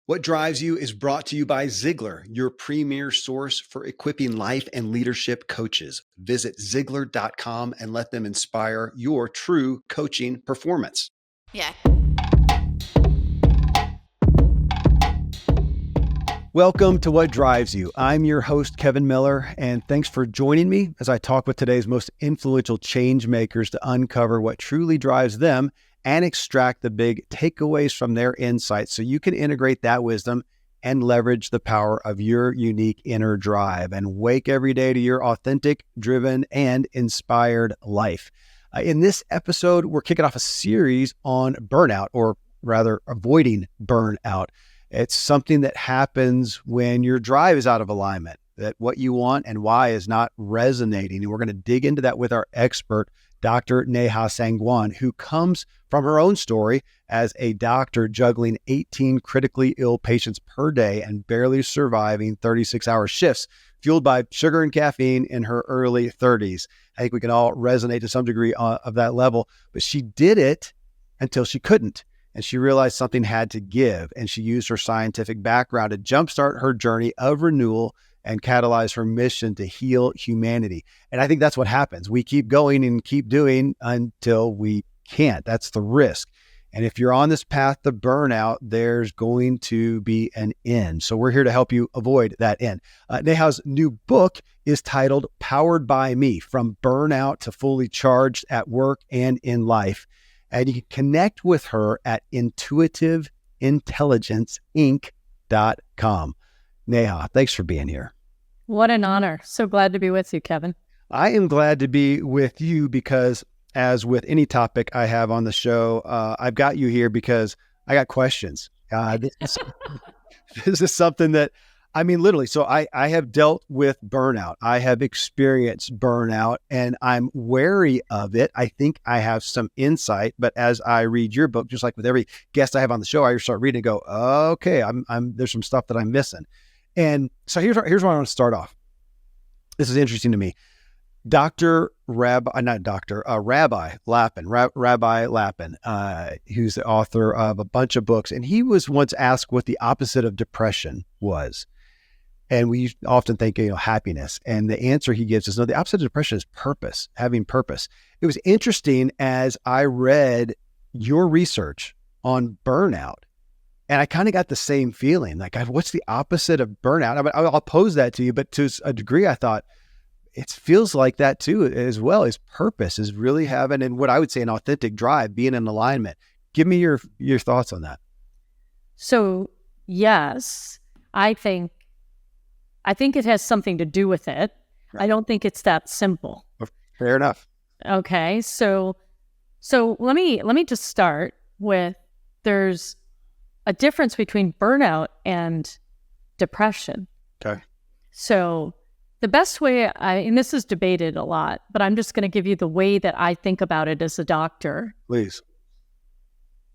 What Drives You is brought to you by Ziglar, your premier source for equipping life and leadership coaches. Visit Ziglar.com and let them inspire your true coaching performance. Yeah. Welcome to What Drives You. I'm your host, Kevin Miller, and thanks for joining me as I talk with today's most influential change makers to uncover what truly drives them and extract the big takeaways from their insights so you can integrate that wisdom and leverage the power of your unique inner drive and wake every day to your authentic, driven, and inspired life. In this episode, we're kicking off a series on burnout, or rather avoiding burnout. It's something that happens when your drive is out of alignment, that what you want and why is not resonating. And we're going to dig into that with our expert, Dr. Neha Sangwan, who comes from her own story as a doctor juggling 18 critically ill patients per day and barely surviving 36-hour shifts, fueled by sugar and caffeine in her early 30s. I think we can all resonate to some degree of that level, but she did it until she couldn't. And she realized something had to give, and she used her scientific background to jumpstart her journey of renewal and catalyze her mission to heal humanity. And I think that's what happens. We keep going and keep doing until we can't. That's the risk. And if you're on this path to burnout, there's going to be an end. So we're here to help you avoid that end. Neha's new book is titled Powered by Me: From Burnout to Fully Charged at Work and in Life. And you can connect with her at intuitiveintelligenceinc.com. Neha, thanks for being here. What an honor. So glad to be with you, Kevin. I am glad to be with you because, as with any topic I have on the show, I've got you here because I got questions. This is something that, I mean, literally, so I have dealt with burnout. I have experienced burnout and I'm wary of it. I think I have some insight, but as I read your book, just like with every guest I have on the show, I start reading and go, okay, there's some stuff that I'm missing. And so here's where I want to start off. This is interesting to me. Rabbi Lapin, who's the author of a bunch of books, and he was once asked what the opposite of depression was. And we often think, happiness. And the answer he gives is, no, the opposite of depression is purpose, having purpose. It was interesting as I read your research on burnout, and I kind of got the same feeling, like, what's the opposite of burnout? I'll pose that to you, but to a degree, I thought, it feels like that too, as well as purpose is really having, and what I would say, an authentic drive, being in alignment. Give me your thoughts on that. So yes, I think it has something to do with it. Right. I don't think it's that simple. Fair enough. Okay. So let me just start with, there's a difference between burnout and depression. Okay. So the best way, and this is debated a lot, but I'm just going to give you the way that I think about it as a doctor. Please.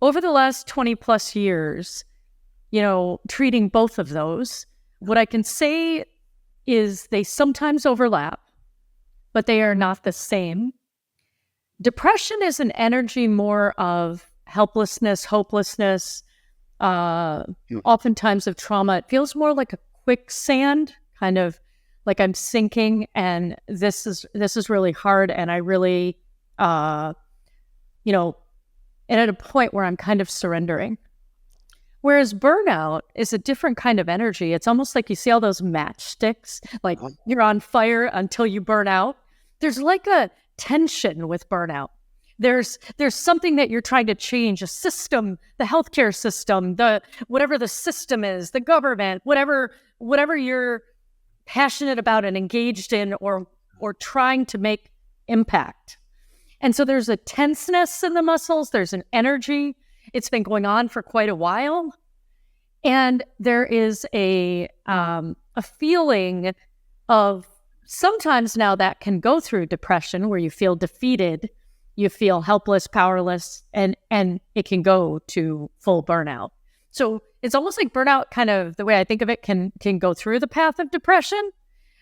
Over the last 20 plus years, treating both of those, what I can say is they sometimes overlap, but they are not the same. Depression is an energy more of helplessness, hopelessness, oftentimes of trauma. It feels more like a quicksand, kind of like I'm sinking, and this is really hard, and I really, and at a point where I'm kind of surrendering. Whereas burnout is a different kind of energy. It's almost like you see all those matchsticks, like you're on fire until you burn out. There's like a tension with burnout. There's something that you're trying to change, a system, the healthcare system, whatever the system is, the government, whatever you're passionate about and engaged in, or trying to make impact. And so there's a tenseness in the muscles. There's an energy. It's been going on for quite a while. And there is a feeling of, sometimes now that can go through depression, where you feel defeated, you feel helpless, powerless, and it can go to full burnout. So it's almost like burnout, kind of the way I think of it, can go through the path of depression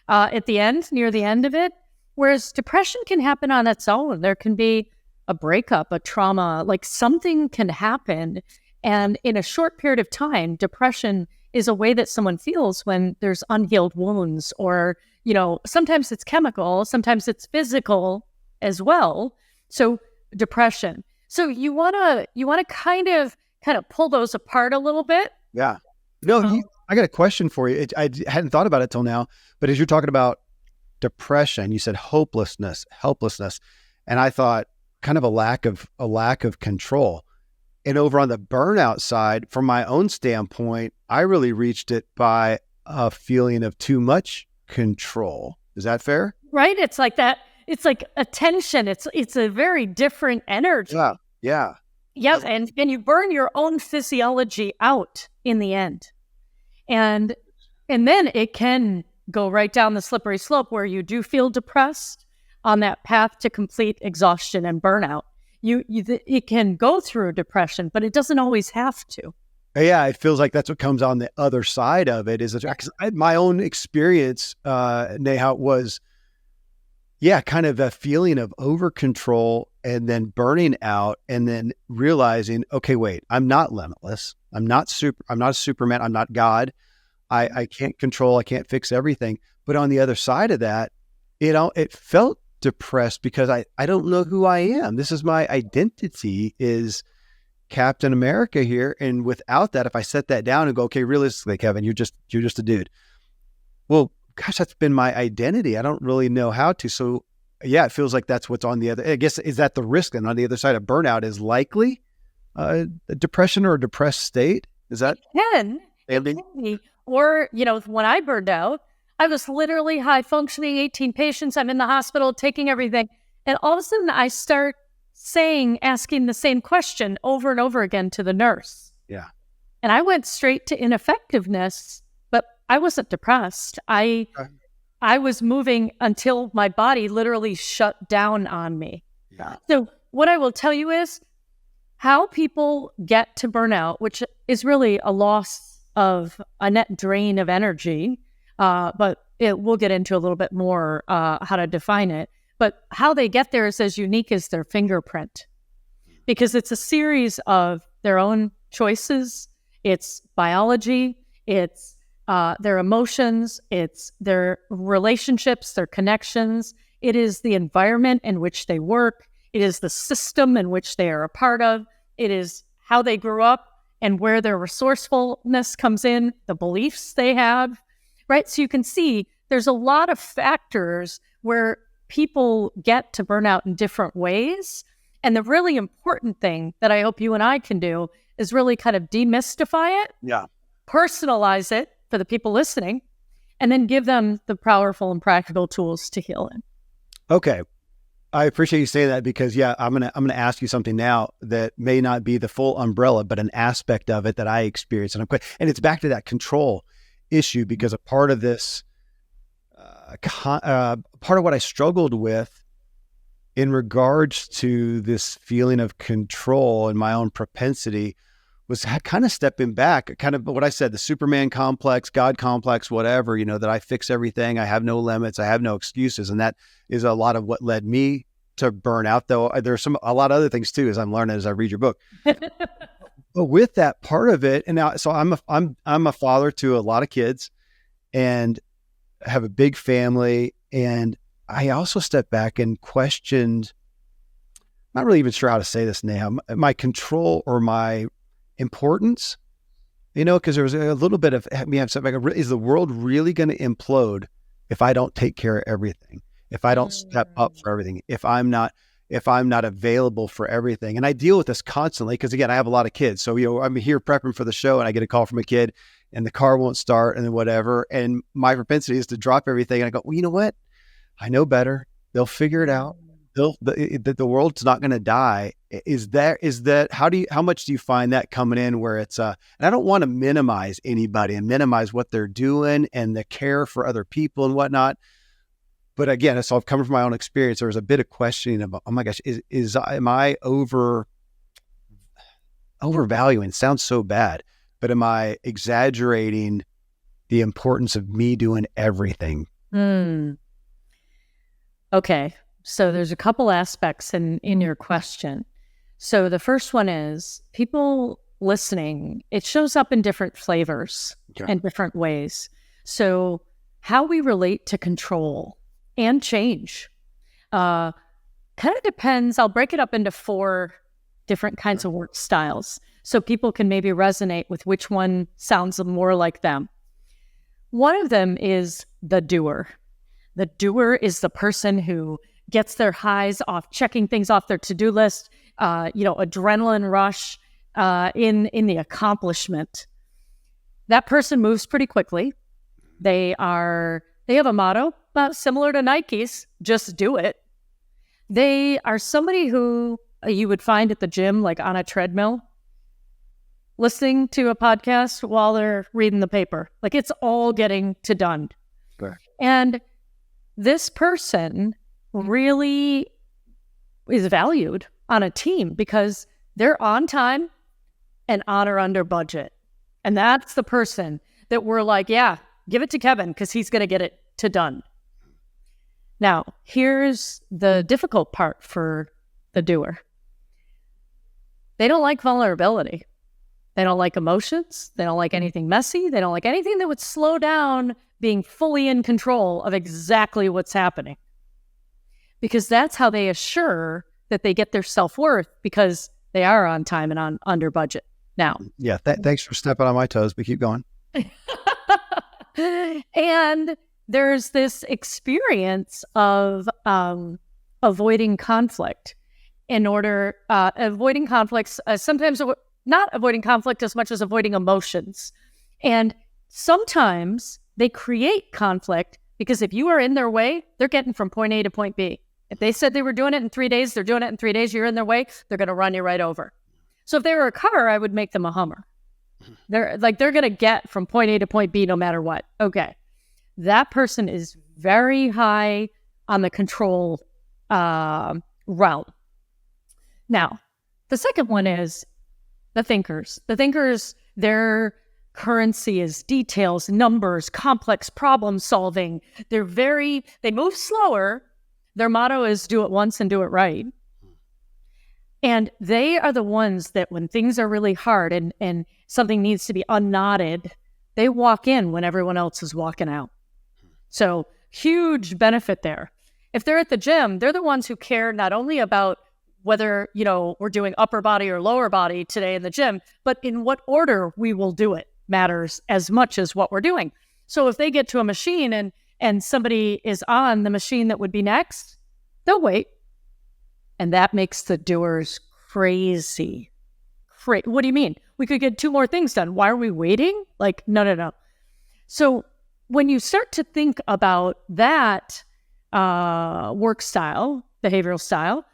at the end, near the end of it. Whereas depression can happen on its own. There can be a breakup, a trauma, like something can happen And in a short period of time, depression is a way that someone feels when there's unhealed wounds, or, sometimes it's chemical, sometimes it's physical as well. So depression. So you want to kind of pull those apart a little bit. Yeah. No, I got a question for you. I hadn't thought about it till now, but as you're talking about depression, you said hopelessness, helplessness, and I thought kind of a lack of control. And over on the burnout side, from my own standpoint, I really reached it by a feeling of too much control. Is that fair? Right. It's like that. It's like attention. It's a very different energy. Yeah. Yeah. Yep. And you burn your own physiology out in the end. And then it can go right down the slippery slope where you do feel depressed on that path to complete exhaustion and burnout. It can go through depression, but it doesn't always have to. Yeah, it feels like that's what comes on the other side of it. My own experience, Neha, was, kind of a feeling of over control and then burning out and then realizing, okay, wait, I'm not limitless. I'm not a Superman. I'm not God. I can't control. I can't fix everything. But on the other side of that, it felt depressed because I don't know who I am. This is my identity is Captain America here. And without that, if I set that down and go, okay, realistically, Kevin, you're just a dude. Well, gosh, that's been my identity. I don't really know how to. So yeah, it feels like that's what's on the other, I guess, is that the risk then on the other side of burnout is likely a depression or a depressed state? Is that? It can be. Or, when I burned out, I was literally high functioning, 18 patients. I'm in the hospital taking everything. And all of a sudden I start asking the same question over and over again to the nurse. Yeah. And I went straight to ineffectiveness, but I wasn't depressed. I was moving until my body literally shut down on me. Yeah. So what I will tell you is how people get to burnout, which is really a loss of a net drain of energy, but we'll get into a little bit more how to define it. But how they get there is as unique as their fingerprint, because it's a series of their own choices. It's biology, it's their emotions, it's their relationships, their connections. It is the environment in which they work. It is the system in which they are a part of. It is how they grew up and where their resourcefulness comes in, the beliefs they have, right? So you can see there's a lot of factors where people get to burnout in different ways. And the really important thing that I hope you and I can do is really kind of demystify it, personalize it for the people listening, and then give them the powerful and practical tools to heal it. Okay. I appreciate you saying that because I'm gonna ask you something now that may not be the full umbrella, but an aspect of it that I experienced, and it's back to that control issue because a part of this, part of what I struggled with in regards to this feeling of control and my own propensity was kind of stepping back, kind of what I said, the Superman complex, God complex, whatever, that I fix everything. I have no limits. I have no excuses. And that is a lot of what led me to burnout, though there's a lot of other things too, as I'm learning, as I read your book. But with that part of it, and now, so I'm a father to a lot of kids and have a big family. And I also stepped back and questioned, I'm not really even sure how to say this now, my control or my importance, because there was a little bit of me have something like, is the world really going to implode if I don't take care of everything? If I don't step up for everything, if I'm not available for everything? And I deal with this constantly because again, I have a lot of kids. So, I'm here prepping for the show and I get a call from a kid and the car won't start and then whatever. And my propensity is to drop everything. And I go, well, you know what? I know better. They'll figure it out. The world's not going to die. Is that how much do you find that coming in where it's and I don't want to minimize anybody and minimize what they're doing and the care for other people and whatnot. But again, so I've come from my own experience. There was a bit of questioning about, oh my gosh, am I overvaluing? Sounds so bad, but am I exaggerating the importance of me doing everything? Okay. So there's a couple aspects in your question. So the first one is people listening, it shows up in different flavors and different ways. So how we relate to control and change kind of depends. I'll break it up into 4 different kinds of work styles so people can maybe resonate with which one sounds more like them. One of them is the doer. The doer is the person who gets their highs off checking things off their to-do list, adrenaline rush in the accomplishment. That person moves pretty quickly. They have a motto similar to Nike's, just do it. They are somebody who you would find at the gym, like on a treadmill, listening to a podcast while they're reading the paper. Like it's all getting done. Sure. And this person really is valued on a team because they're on time and on or under budget. And that's the person that we're like, yeah, give it to Kevin because he's going to get it done. Now, here's the difficult part for the doer. They don't like vulnerability. They don't like emotions. They don't like anything messy. They don't like anything that would slow down being fully in control of exactly what's happening. Because that's how they assure that they get their self-worth because they are on time and under budget. Now. Yeah, thanks for stepping on my toes, but keep going. And there's this experience of avoiding conflict avoiding conflicts, sometimes not avoiding conflict as much as avoiding emotions. And sometimes they create conflict because if you are in their way, they're getting from point A to point B. If they said they were doing it in 3 days, they're doing it in 3 days, you're in their way, they're going to run you right over. So if they were a car, I would make them a Hummer. They're going to get from point A to point B no matter what. Okay. That person is very high on the control realm. Now, the second one is the thinkers. The thinkers, their currency is details, numbers, complex problem solving. They move slower. Their motto is do it once and do it right. And they are the ones that when things are really hard and something needs to be unknotted, they walk in when everyone else is walking out. So huge benefit there. If they're at the gym, they're the ones who care not only about whether, we're doing upper body or lower body today in the gym, but in what order we will do it matters as much as what we're doing. So if they get to a machine and somebody is on the machine that would be next, they'll wait. And that makes the doers crazy. What do you mean? We could get 2 more things done. Why are we waiting? Like, no. So when you start to think about that work style, behavioral style,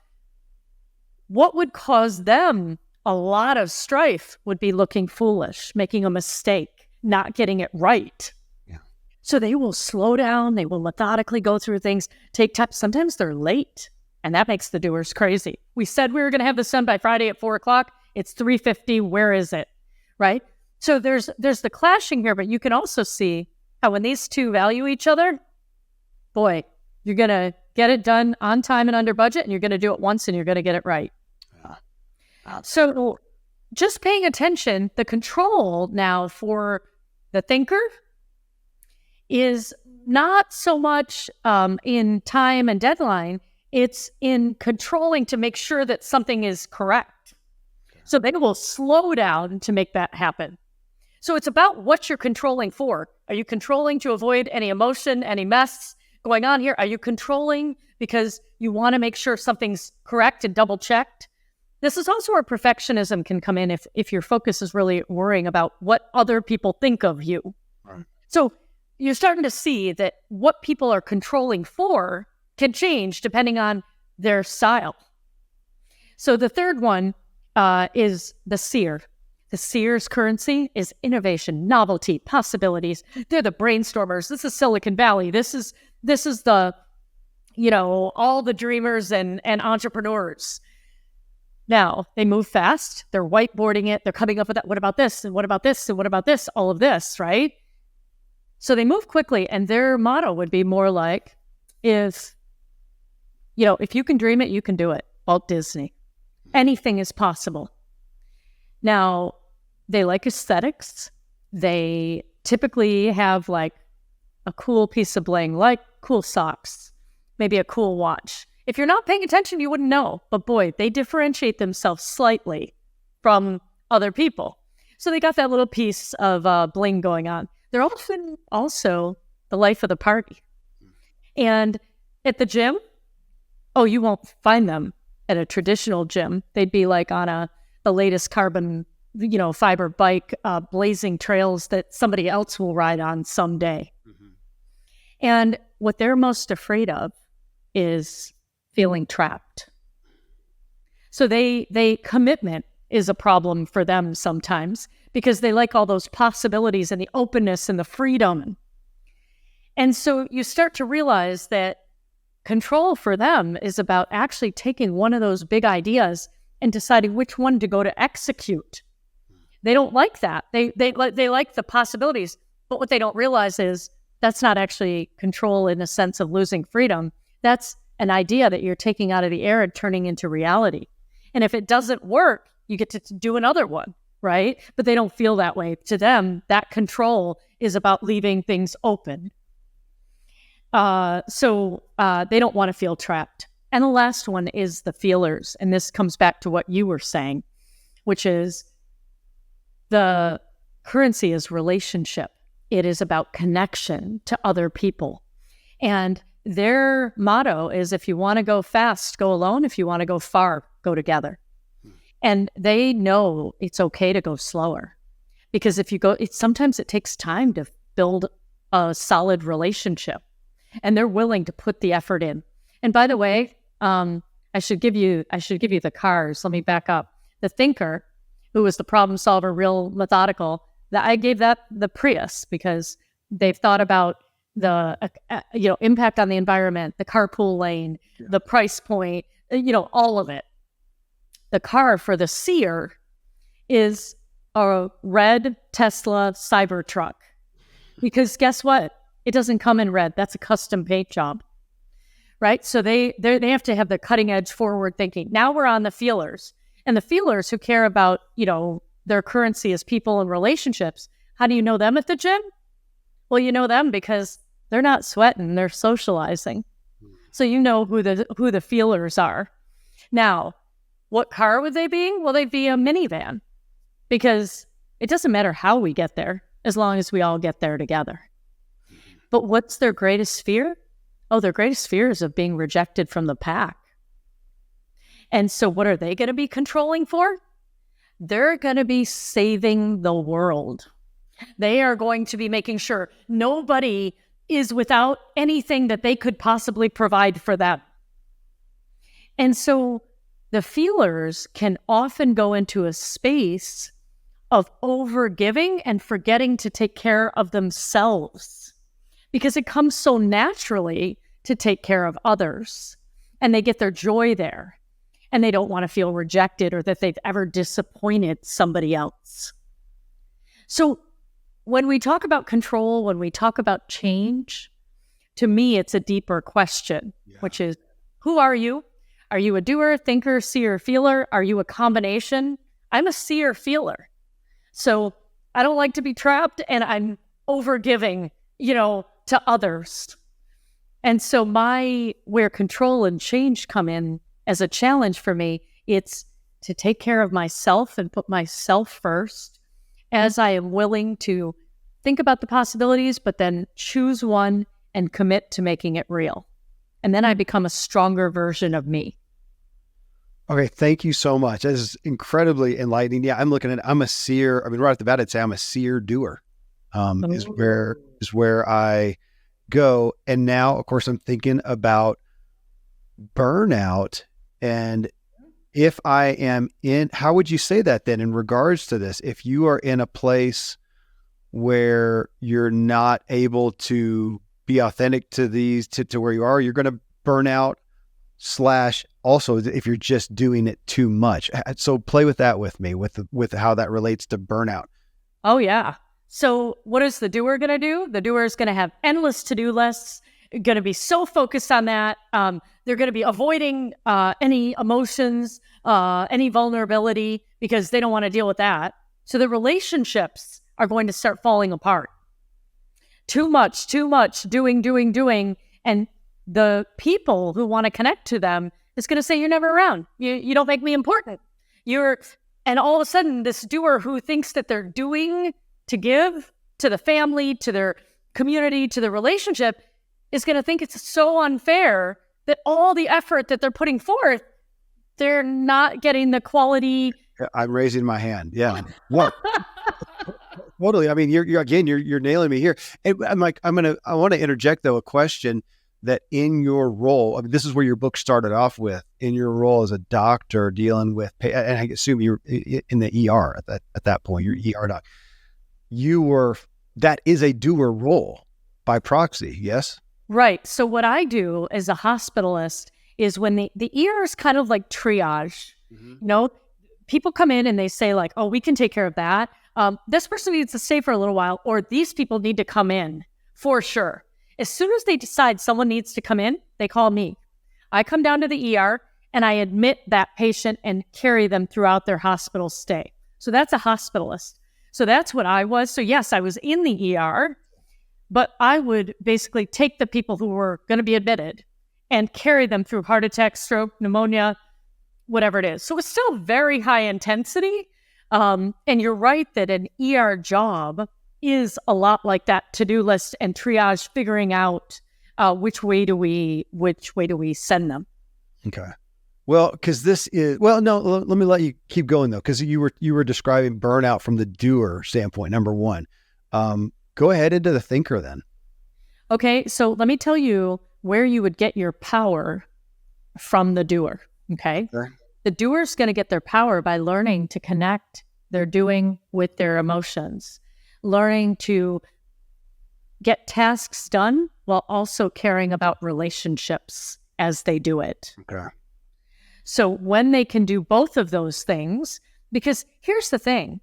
what would cause them a lot of strife would be looking foolish, making a mistake, not getting it right. Yeah. So they will slow down. They will methodically go through things, take time. Sometimes they're late, and that makes the doers crazy. We said we were going to have this done by Friday at 4:00. It's 3:50. Where is it? Right? So there's the clashing here, but you can also see how when these two value each other, boy, you're going to get it done on time and under budget, and you're going to do it once, and you're going to get it right. So just paying attention, the control now for the thinker is not so much in time and deadline. It's in controlling to make sure that something is correct. So they will slow down to make that happen. So it's about what you're controlling for. Are you controlling to avoid any emotion, any mess going on here? Are you controlling because you want to make sure something's correct and double checked? This is also where perfectionism can come in if your focus is really worrying about what other people think of you. Right. So you're starting to see that what people are controlling for can change depending on their style. So the third one is the seer. The seer's currency is innovation, novelty, possibilities. They're the brainstormers. This is Silicon Valley. This is the, all the dreamers and entrepreneurs. Now, they move fast. They're whiteboarding it. They're coming up with that. What about this? And what about this? And what about this? All of this, right? So they move quickly. And their motto would be more like, if you can dream it, you can do it. Walt Disney. Anything is possible. Now, They like aesthetics. They typically have like a cool piece of bling, like cool socks, maybe a cool watch. If you're not paying attention, you wouldn't know. But boy, they differentiate themselves slightly from other people. So they got that little piece of bling going on. They're often also the life of the party. And at the gym, oh, you won't find them at a traditional gym. They'd be like on the latest carbon, fiber bike, blazing trails that somebody else will ride on someday. Mm-hmm. And what they're most afraid of is feeling trapped. So they commitment is a problem for them sometimes because they like all those possibilities and the openness and the freedom. And so you start to realize that control for them is about actually taking one of those big ideas and deciding which one to go to execute. They don't like that. They like the possibilities, but what they don't realize is that's not actually control in a sense of losing freedom. That's an idea that you're taking out of the air and turning into reality. And if it doesn't work, you get to do another one, right? But they don't feel that way. To them, that control is about leaving things open. So they don't want to feel trapped. And the last one is the feelers. And this comes back to what you were saying, which is the currency is relationship. It is about connection to other people. And their motto is, if you want to go fast, go alone. If you want to go far, go together. And they know it's okay to go slower because if you go, sometimes it takes time to build a solid relationship, and they're willing to put the effort in. And by the way, I should give you the cars. Let me back up. The thinker, who was the problem solver, real methodical, that I gave that the Prius because they've thought about the impact on the environment, the carpool lane, the price point, all of it. The car for the seer is a red Tesla Cybertruck. Because guess what? It doesn't come in red. That's a custom paint job, right? So they have to have the cutting edge forward thinking. Now we're on the feelers. And the feelers who care about, their currency as people and relationships. How do you know them at the gym? Well, you know them because they're not sweating, they're socializing. So you know who the feelers are. Now, what car would they be? Well, they'd be a minivan because it doesn't matter how we get there as long as we all get there together. But what's their greatest fear? Oh, their greatest fear is of being rejected from the pack. And so what are they going to be controlling for? They're going to be saving the world. They are going to be making sure nobody is without anything that they could possibly provide for them. And so the feelers can often go into a space of overgiving and forgetting to take care of themselves because it comes so naturally to take care of others, and they get their joy there, and they don't want to feel rejected or that they've ever disappointed somebody else. So when we talk about control, when we talk about change, to me, it's a deeper question, which is, who are you? Are you a doer, thinker, seer, feeler? Are you a combination? I'm a seer feeler. So I don't like to be trapped, and I'm overgiving, to others. And so where control and change come in as a challenge for me, it's to take care of myself and put myself first as I am willing to think about the possibilities, but then choose one and commit to making it real. And then I become a stronger version of me. Okay, thank you so much. This is incredibly enlightening. Yeah, I'm a seer. I mean, right off the bat, I'd say I'm a seer doer. Is where I go. And now, of course, I'm thinking about burnout. And if I am how would you say that then in regards to this? If you are in a place where you're not able to be authentic to where you are, you're going to burn out / also if you're just doing it too much. So play with that with me, with how that relates to burnout. Oh yeah. So what is the doer going to do? The doer is going to have endless to-do lists, going to be so focused on that. They're going to be avoiding any emotions, any vulnerability because they don't want to deal with that. So the relationships are going to start falling apart. Too much, doing. And the people who want to connect to them is going to say, you're never around. You don't make me important. And all of a sudden, this doer who thinks that they're doing to give to the family, to their community, to the relationship, is going to think it's so unfair that all the effort that they're putting forth, they're not getting the quality. I'm raising my hand. Yeah. What? Totally. I mean, you're nailing me here. And I want to interject though a question that in your role, I mean, this is where your book started off with, in your role as a doctor dealing with, and I assume you're in the ER at that point, you're ER doc. That is a doer role by proxy. Yes. Right. So what I do as a hospitalist is when the ER is kind of like triage, people come in and they say like, oh, we can take care of that. This person needs to stay for a little while, or these people need to come in for sure. As soon as they decide someone needs to come in, they call me. I come down to the ER and I admit that patient and carry them throughout their hospital stay. So that's a hospitalist. So that's what I was. So yes, I was in the ER, but I would basically take the people who were going to be admitted and carry them through heart attack, stroke, pneumonia, whatever it is. So it's still very high intensity. And you're right that an ER job is a lot like that to-do list and triage, figuring out which way do we send them. Okay. Well, because no, let me let you keep going though, because you were describing burnout from the doer standpoint, number one. Go ahead into the thinker then. Okay, so let me tell you where you would get your power from the doer. Okay. Sure. The doer is going to get their power by learning to connect their doing with their emotions, learning to get tasks done while also caring about relationships as they do it. Okay. So when they can do both of those things, because here's the thing,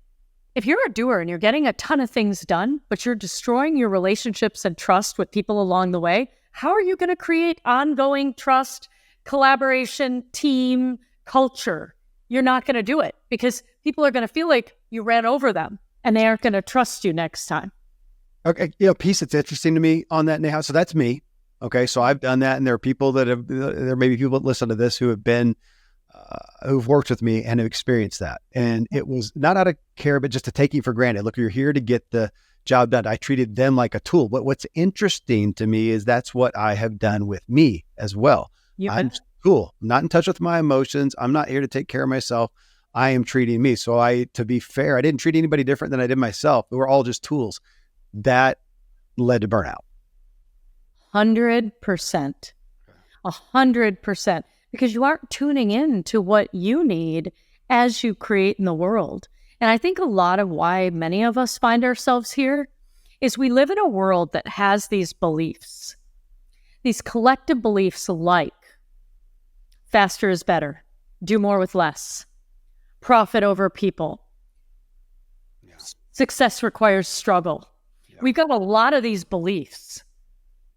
if you're a doer and you're getting a ton of things done, but you're destroying your relationships and trust with people along the way, how are you going to create ongoing trust, collaboration, team, culture? You're not going to do it because people are going to feel like you ran over them and they aren't going to trust you next time. Okay. Piece that's interesting to me on that, Neha. So that's me. Okay. So I've done that. And there are people there may be people that listen to this who have been, who've worked with me and have experienced that. And it was not out of care, but just to take you for granted. Look, you're here to get the job done. I treated them like a tool. But what's interesting to me is that's what I have done with me as well. I'm cool. I'm not in touch with my emotions. I'm not here to take care of myself. I am treating me. So to be fair, I didn't treat anybody different than I did myself. We're all just tools. That led to burnout. 100%. 100%. Because you aren't tuning in to what you need as you create in the world. And I think a lot of why many of us find ourselves here is we live in a world that has these beliefs, these collective beliefs like faster is better, do more with less, profit over people, success requires struggle. We've got a lot of these beliefs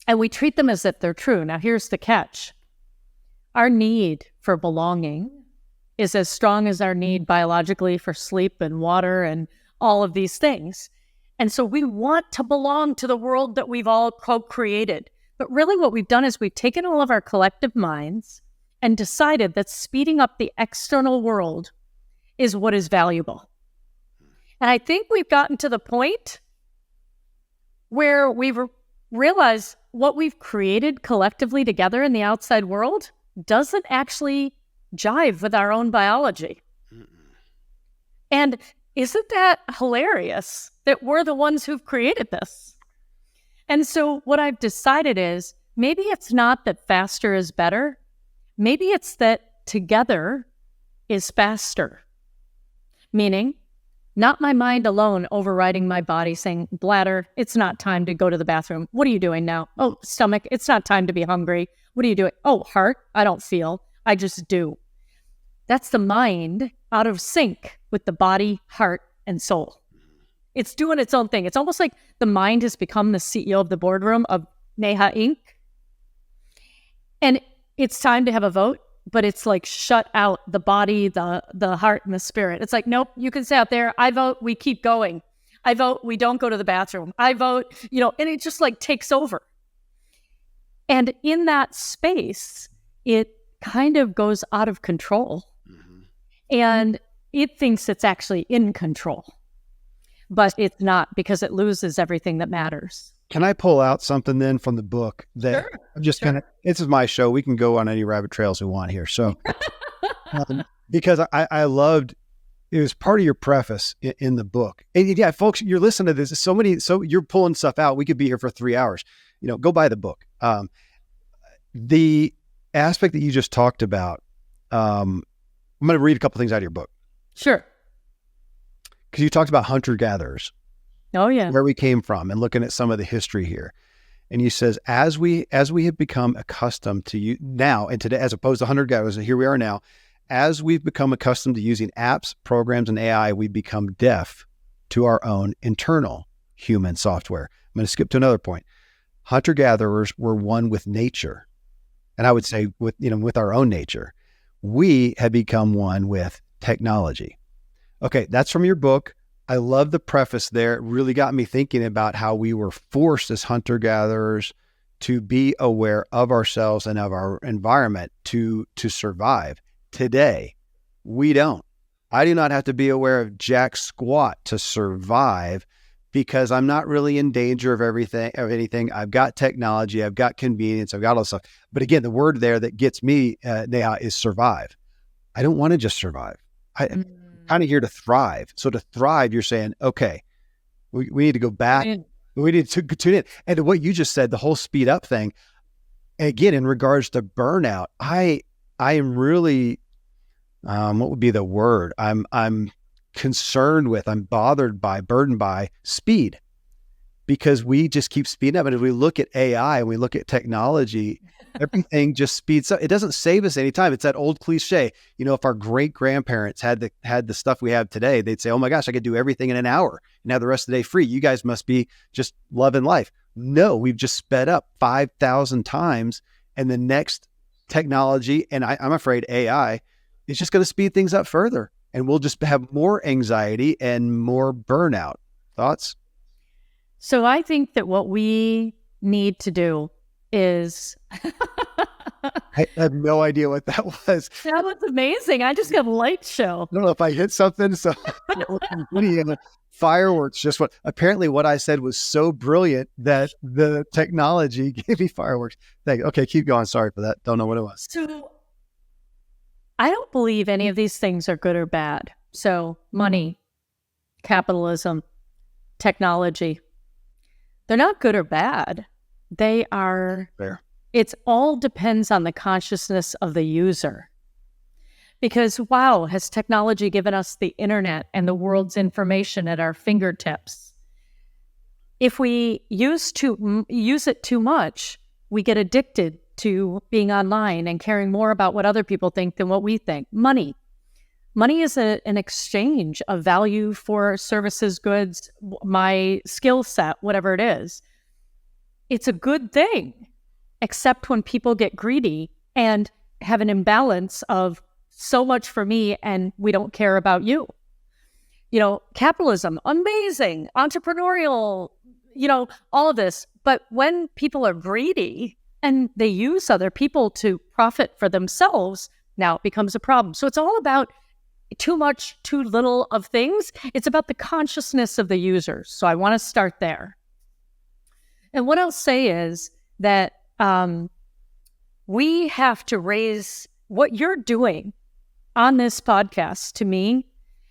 and we treat them as if they're true. Now, here's the catch. Our need for belonging is as strong as our need biologically for sleep and water and all of these things. And so we want to belong to the world that we've all co-created. But really what we've done is we've taken all of our collective minds and decided that speeding up the external world is what is valuable. And I think we've gotten to the point where we've realized what we've created collectively together in the outside world doesn't actually jive with our own biology. And isn't that hilarious that we're the ones who've created this? And so what I've decided is maybe it's not that faster is better. Maybe it's that together is faster. Meaning, not my mind alone overriding my body saying, bladder, it's not time to go to the bathroom. What are you doing now? Oh, stomach, it's not time to be hungry. What are you doing? Oh, heart, I don't feel. I just do. That's the mind out of sync with the body, heart, and soul. It's doing its own thing. It's almost like the mind has become the CEO of the boardroom of Neha Inc. And it's time to have a vote. but it's like shut out the body, the heart, and the spirit. It's like, nope, you can stay out there. I vote we keep going. I vote we don't go to the bathroom. I vote, and it just like takes over. And in that space, it kind of goes out of control. Mm-hmm. And it thinks it's actually in control, but it's not, because it loses everything that matters. Can I pull out something then from the book that Sure. I'm just this is my show. We can go on any rabbit trails we want here. So, because I loved, it was part of your preface in the book. And yeah, folks, you're listening to this. So you're pulling stuff out. We could be here for 3 hours, go buy the book. The aspect that you just talked about, I'm going to read a couple things out of your book. Sure. Because you talked about hunter-gatherers. Oh, yeah. Where we came from and looking at some of the history here. And you says, as we have become accustomed to you now and today, as opposed to hunter-gatherers, and here we are now, as we've become accustomed to using apps, programs, and AI, we become deaf to our own internal human software. I'm going to skip to another point. Hunter-gatherers were one with nature. And I would say with our own nature. We have become one with technology. Okay, that's from your book. I love the preface there. It really got me thinking about how we were forced as hunter-gatherers to be aware of ourselves and of our environment to survive. Today, we don't. I do not have to be aware of jack squat to survive, because I'm not really in danger of anything. I've got technology, I've got convenience, I've got all this stuff. But again, the word there that gets me, Neha, is survive. I don't want to just survive. I'm kind of here to thrive. So to thrive, you're saying, okay, we need to go back. We need to tune in. And to what you just said, the whole speed up thing, again, in regards to burnout, I am really, what would be the word? I'm concerned with, I'm bothered by, burdened by speed, because we just keep speeding up. And as we look at AI and we look at technology, everything just speeds up. It doesn't save us any time. It's that old cliche. If our great grandparents had the stuff we have today, they'd say, oh my gosh, I could do everything in an hour and have the rest of the day free. You guys must be just loving life. No, we've just sped up 5,000 times. And the next technology, and I'm afraid AI, is just going to speed things up further. And we'll just have more anxiety and more burnout. Thoughts? So I think that what we need to do is... I have no idea what that was. That was amazing. I just got a light show. I don't know if I hit something. So fireworks just what apparently what I said was so brilliant that the technology gave me fireworks. Okay, keep going. Sorry for that. Don't know what it was. So I don't believe any of these things are good or bad. So money, capitalism, technology, they're not good or bad. They are fair. It all depends on the consciousness of the user. Because wow, has technology given us the internet and the world's information at our fingertips? If we use it too much, we get addicted to being online and caring more about what other people think than what we think. Money is an exchange of value for services, goods, my skill set, whatever it is. It's a good thing, except when people get greedy and have an imbalance of so much for me and we don't care about you. Capitalism, amazing, entrepreneurial, all of this. But when people are greedy and they use other people to profit for themselves, now it becomes a problem. So it's all about too much, too little of things. It's about the consciousness of the users. So I want to start there. And what I'll say is that we have to raise what you're doing on this podcast, to me,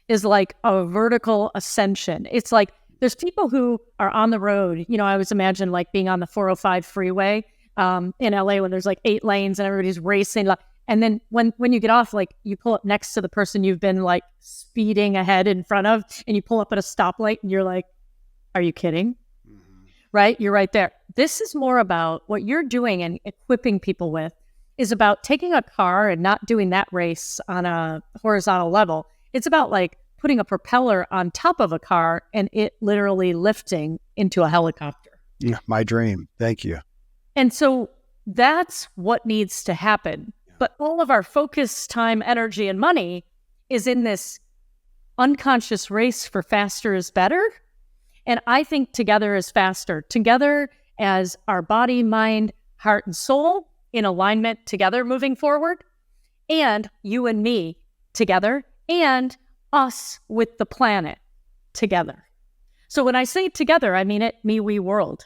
is like a vertical ascension. It's like there's people who are on the road. I always imagine like being on the 405 freeway in LA when there's like 8 lanes and everybody's racing. And then when you get off, like you pull up next to the person you've been like speeding ahead in front of, and you pull up at a stoplight and you're like, are you kidding? Mm-hmm. Right? You're right there. This is more about what you're doing and equipping people with is about taking a car and not doing that race on a horizontal level. It's about like putting a propeller on top of a car and it literally lifting into a helicopter. Yeah, my dream. Thank you. And so that's what needs to happen. But all of our focus, time, energy, and money is in this unconscious race for faster is better. And I think together is faster. Together as our body, mind, heart, and soul in alignment together moving forward. And you and me together. And us with the planet together. So when I say together, I mean it, me, we, world.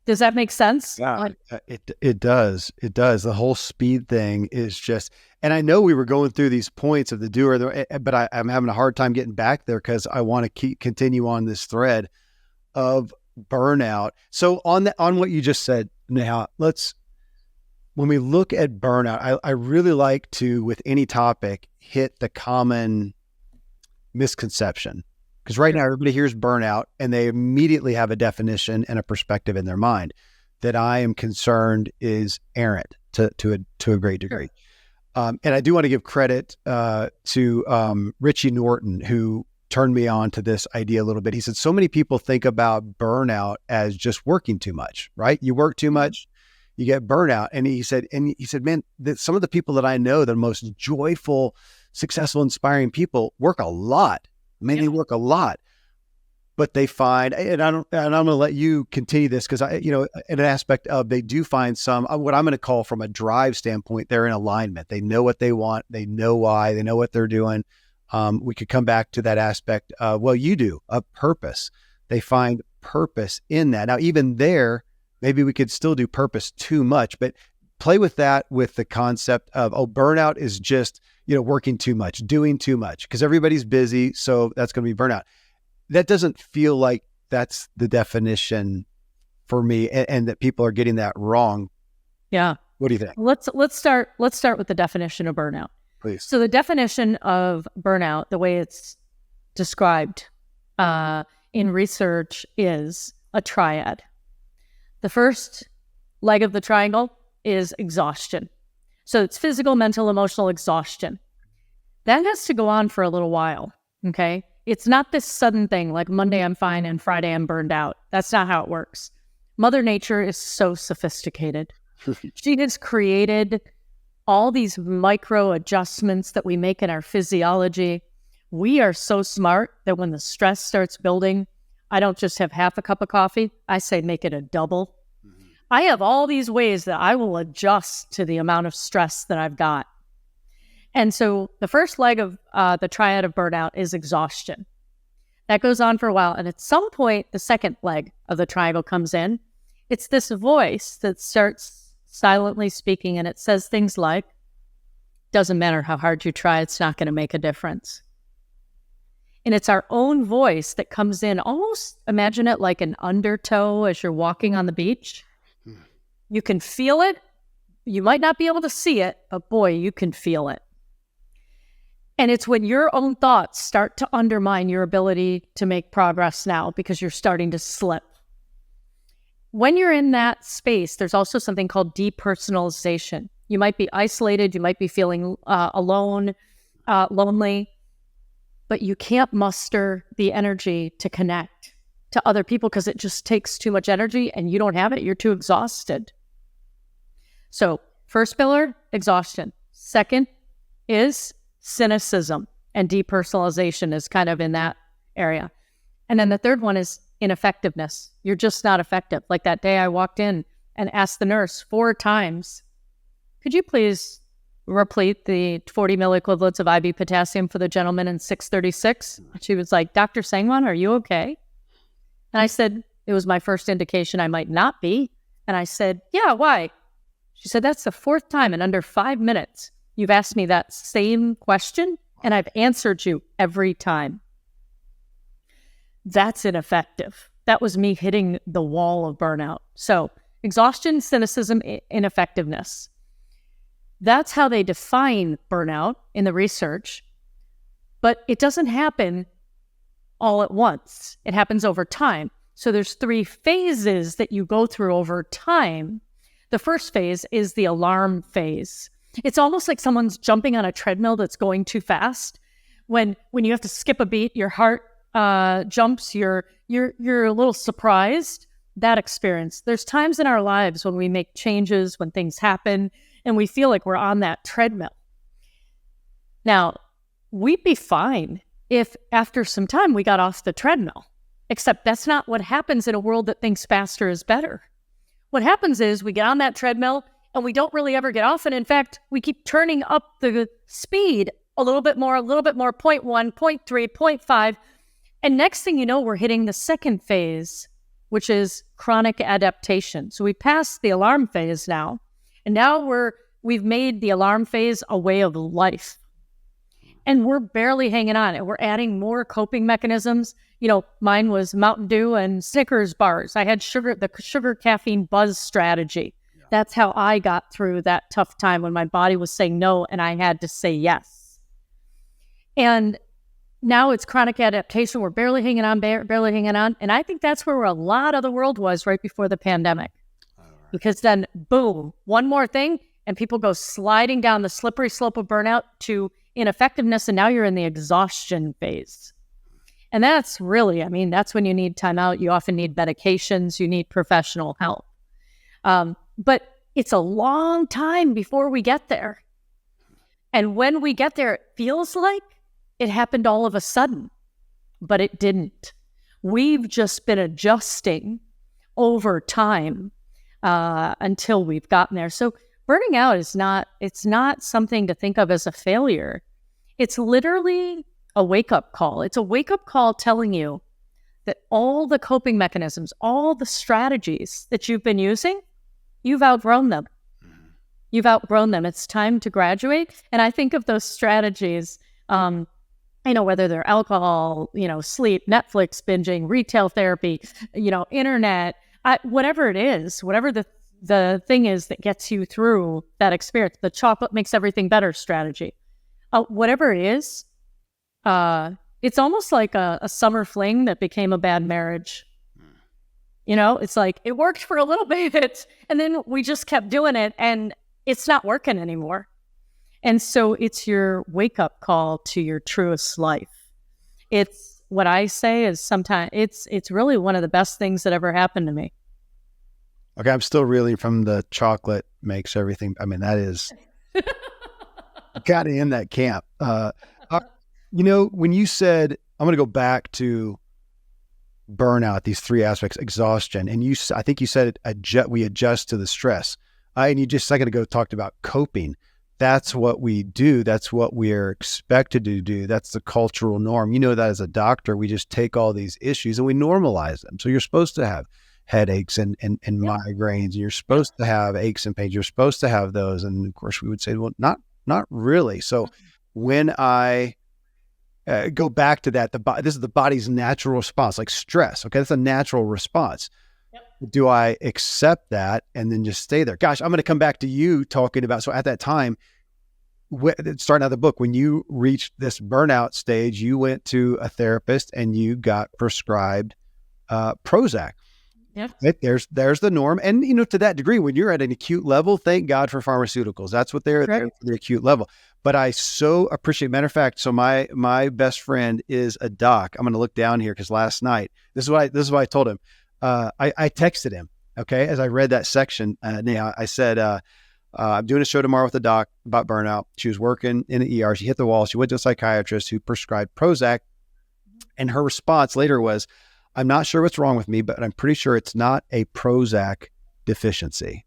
Does that make sense? Yeah, it does. It does. The whole speed thing is just, and I know we were going through these points of the doer, but I'm having a hard time getting back there because I want to continue on this thread of burnout. So on what you just said, Neha, when we look at burnout, I really like to, with any topic, hit the common misconception. Because right now everybody hears burnout and they immediately have a definition and a perspective in their mind that I am concerned is errant to a great degree. And I do want to give credit to Richie Norton, who turned me on to this idea a little bit. He said, so many people think about burnout as just working too much, right? You work too much, you get burnout. And he said, man, some of the people that I know, the most joyful, successful, inspiring people work a lot. They work a lot, but they find, and I'm going to let you continue this because in an aspect of, they do find some, what I'm going to call from a drive standpoint, they're in alignment. They know what they want. They know why, they know what they're doing. We could come back to that aspect of, you do a purpose. They find purpose in that. Now, even there, maybe we could still do purpose too much, but play with that, with the concept of, burnout is just, working too much, doing too much, because everybody's busy. So that's going to be burnout. That doesn't feel like that's the definition for me, and that people are getting that wrong. Yeah. What do you think? Let's start with the definition of burnout. Please. So the definition of burnout, the way it's described in research, is a triad. The first leg of the triangle is exhaustion. So it's physical, mental, emotional exhaustion. That has to go on for a little while, okay? It's not this sudden thing like Monday I'm fine and Friday I'm burned out. That's not how it works. Mother Nature is so sophisticated. She has created all these micro adjustments that we make in our physiology. We are so smart that when the stress starts building, I don't just have half a cup of coffee. I say make it a double. I have all these ways that I will adjust to the amount of stress that I've got. And so the first leg of the triad of burnout is exhaustion. That goes on for a while. And at some point, the second leg of the triangle comes in. It's this voice that starts silently speaking, and it says things like, doesn't matter how hard you try, it's not going to make a difference. And it's our own voice that comes in, almost imagine it like an undertow as you're walking on the beach. You can feel it. You might not be able to see it, but boy, you can feel it. And it's when your own thoughts start to undermine your ability to make progress now because you're starting to slip. When you're in that space, there's also something called depersonalization. You might be isolated. You might be feeling alone, lonely, but you can't muster the energy to connect to other people because it just takes too much energy and you don't have it. You're too exhausted. So first pillar, exhaustion. Second is cynicism, and depersonalization is kind of in that area. And then the third one is ineffectiveness. You're just not effective. Like that day I walked in and asked the nurse 4 times, could you please replete the 40 milliequivalents of IV potassium for the gentleman in 636? And she was like, Dr. Sangwan, are you okay? And I said, it was my first indication I might not be. And I said, yeah, why? She said, that's the 4th time in under 5 minutes you've asked me that same question, and I've answered you every time. That's ineffective. That was me hitting the wall of burnout. So exhaustion, cynicism, ineffectiveness. That's how they define burnout in the research, but it doesn't happen all at once. It happens over time. So there's 3 phases that you go through over time. The first phase is the alarm phase. It's almost like someone's jumping on a treadmill that's going too fast. When you have to skip a beat, your heart jumps, you're a little surprised. That experience. There's times in our lives when we make changes, when things happen, and we feel like we're on that treadmill. Now, we'd be fine if after some time we got off the treadmill, except that's not what happens in a world that thinks faster is better. What happens is we get on that treadmill and we don't really ever get off. And in fact, we keep turning up the speed a little bit more, 0.1, 0.3, 0.5. And next thing you know, we're hitting the second phase, which is chronic adaptation. So we passed the alarm phase now, and now we've made the alarm phase a way of life. And we're barely hanging on, and we're adding more coping mechanisms. Mine was Mountain Dew and Snickers bars. I had the sugar caffeine buzz strategy. Yeah. That's how I got through that tough time when my body was saying no and I had to say yes. And now it's chronic adaptation. We're barely hanging on. And I think that's where a lot of the world was right before the pandemic. Because then, boom, one more thing, and people go sliding down the slippery slope of burnout to ineffectiveness, and now you're in the exhaustion phase. And that's really, that's when you need time out. You often need medications. You need professional help. But it's a long time before we get there. And when we get there, it feels like it happened all of a sudden, but it didn't. We've just been adjusting over time until we've gotten there. So burning out it's not something to think of as a failure. It's literally a wake-up call. It's a wake-up call telling you that all the coping mechanisms, all the strategies that you've been using, you've outgrown them. You've outgrown them. It's time to graduate. And I think of those strategies, whether they're alcohol, sleep, Netflix binging, retail therapy, internet, whatever it is, whatever the thing is that gets you through that experience, the chocolate makes everything better strategy, whatever it is, it's almost like a summer fling that became a bad marriage. It's like it worked for a little bit and then we just kept doing it and it's not working anymore. And so it's your wake-up call to your truest life. It's what I say is sometimes it's really one of the best things that ever happened to me. Okay, I'm still reeling from the chocolate makes everything. That is got in that camp. When you said, I'm going to go back to burnout, these three aspects, exhaustion, and I think you said we adjust to the stress. And you just a second ago talked about coping. That's what we do. That's what we're expected to do. That's the cultural norm. That as a doctor, we just take all these issues and we normalize them. So you're supposed to have headaches and migraines, and you're supposed to have aches and pains. You're supposed to have those. And of course we would say, well, not really. So when I go back to that, this is the body's natural response, like stress. Okay. That's a natural response. Do I accept that and then just stay there? Gosh, I'm going to come back to you talking about, so at that time, starting out the book, when you reached this burnout stage, you went to a therapist and you got prescribed Prozac. Yep. There's the norm. And, to that degree, when you're at an acute level, thank God for pharmaceuticals. That's what they're at the acute level. But I so appreciate, matter of fact, so my best friend is a doc. I'm going to look down here because last night, this is what I told him. I texted him, okay, as I read that section. I said, I'm doing a show tomorrow with a doc about burnout. She was working in the ER. She hit the wall. She went to a psychiatrist who prescribed Prozac. And her response later was, I'm not sure what's wrong with me, but I'm pretty sure it's not a Prozac deficiency.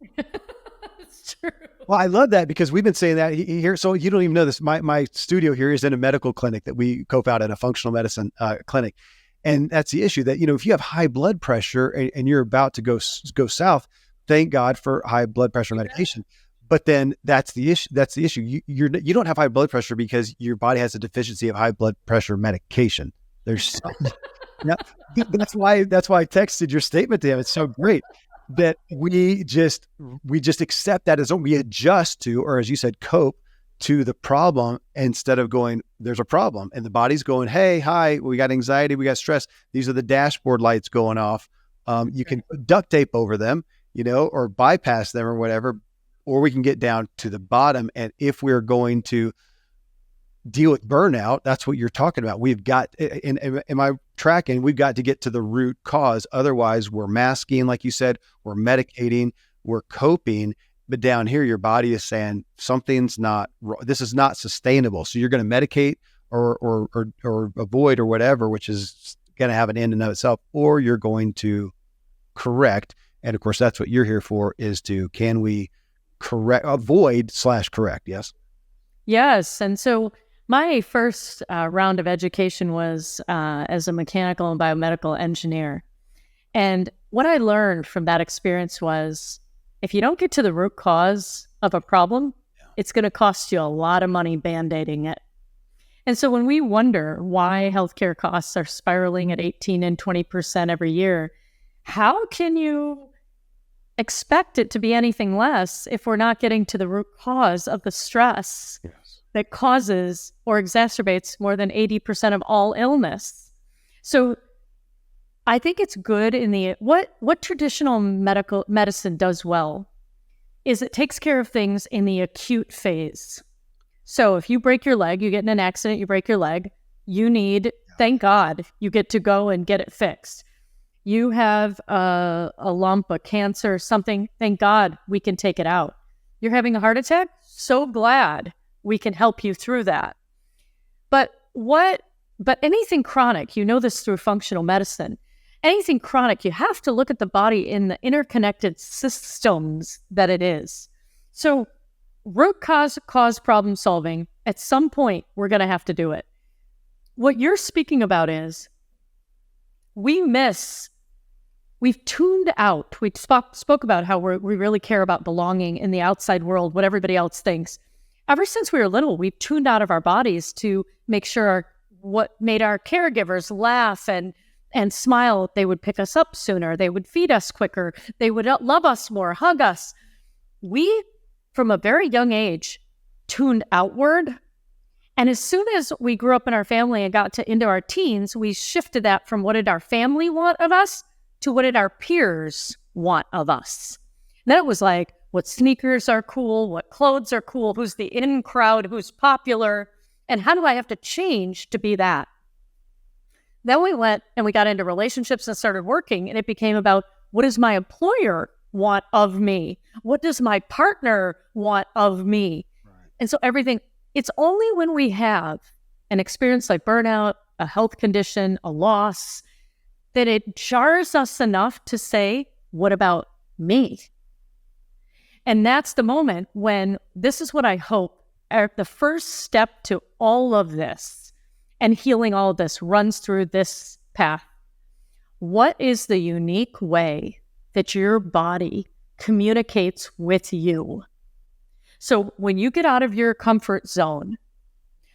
It's true. Well, I love that because we've been saying that here. So you don't even know this. My studio here is in a medical clinic that we co-founded, a functional medicine clinic. And that's the issue that, if you have high blood pressure and you're about to go south, thank God for high blood pressure medication. But then that's the issue. You don't have high blood pressure because your body has a deficiency of high blood pressure medication. There's that's why I texted your statement to him. It's so great that we just accept that as we adjust to, or as you said, cope to the problem instead of going, there's a problem. And the body's going, hey, hi, we got anxiety, we got stress. These are the dashboard lights going off. You can duct tape over them, or bypass them or whatever, or we can get down to the bottom. And if we're going to deal with burnout, that's what you're talking about. We've got, am I tracking? We've got to get to the root cause. Otherwise, we're masking, like you said, we're medicating, we're coping. But down here, your body is saying something's not, this is not sustainable. So you're going to medicate or avoid or whatever, which is going to have an end in and of itself, or you're going to correct. And of course, that's what you're here for, is to, can we avoid/correct? Yes. Yes. And so my first round of education was as a mechanical and biomedical engineer. And what I learned from that experience was, if you don't get to the root cause of a problem, it's going to cost you a lot of money band-aiding it. And so when we wonder why healthcare costs are spiraling at 18 and 20% every year, how can you expect it to be anything less if we're not getting to the root cause of the stress that causes or exacerbates more than 80% of all illness? So I think it's good in the, what traditional medicine does well is it takes care of things in the acute phase. So if you break your leg, you get in an accident, you break your leg, you need, thank God, you get to go and get it fixed. You have a lump, a cancer, something, thank God we can take it out. You're having a heart attack? So glad we can help you through that. But anything chronic, you know this through functional medicine, anything chronic, you have to look at the body in the interconnected systems that it is. So root cause problem solving, at some point, we're going to have to do it. What you're speaking about is we've tuned out. We spoke about how we really care about belonging in the outside world, what everybody else thinks. Ever since we were little, we've tuned out of our bodies to make sure what made our caregivers laugh and smile, they would pick us up sooner, they would feed us quicker, they would love us more, hug us. We, from a very young age, tuned outward. And as soon as we grew up in our family and got into our teens, we shifted that from what did our family want of us to what did our peers want of us. And then it was like, what sneakers are cool, what clothes are cool, who's the in crowd, who's popular, and how do I have to change to be that? Then we went and we got into relationships and started working, and it became about, what does my employer want of me? What does my partner want of me? Right. And so everything, it's only when we have an experience like burnout, a health condition, a loss, that it jars us enough to say, what about me? And that's the moment when, this is what I hope, the first step to all of this and healing all of this runs through this path. What is the unique way that your body communicates with you? So when you get out of your comfort zone,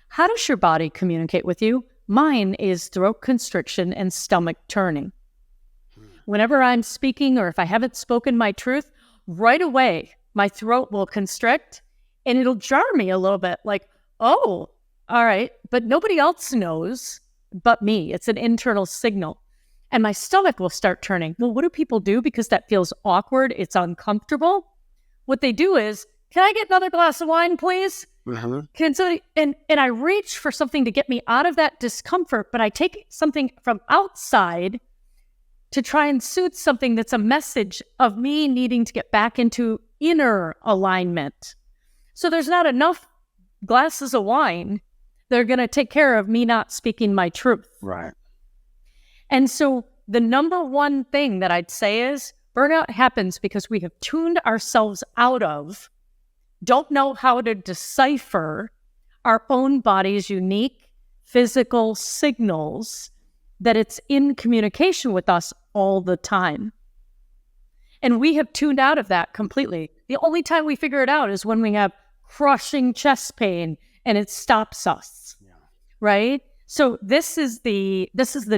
how does your body communicate with you? Mine is throat constriction and stomach turning. Whenever I'm speaking, or if I haven't spoken my truth, right away, my throat will constrict and it'll jar me a little bit, like, oh, all right, but nobody else knows but me. It's an internal signal. And my stomach will start turning. Well, what do people do? Because that feels awkward, it's uncomfortable. What they do is, can I get another glass of wine, please? Uh-huh. Can somebody, and I reach for something to get me out of that discomfort, but I take something from outside to try and soothe something that's a message of me needing to get back into inner alignment. So there's not enough glasses of wine that are going to take care of me not speaking my truth. Right. And so the number one thing that I'd say is, burnout happens because we have tuned ourselves out of, don't know how to decipher our own body's unique physical signals that it's in communication with us all the time. And we have tuned out of that completely. The only time we figure it out is when we have crushing chest pain and it stops us, right? So this is the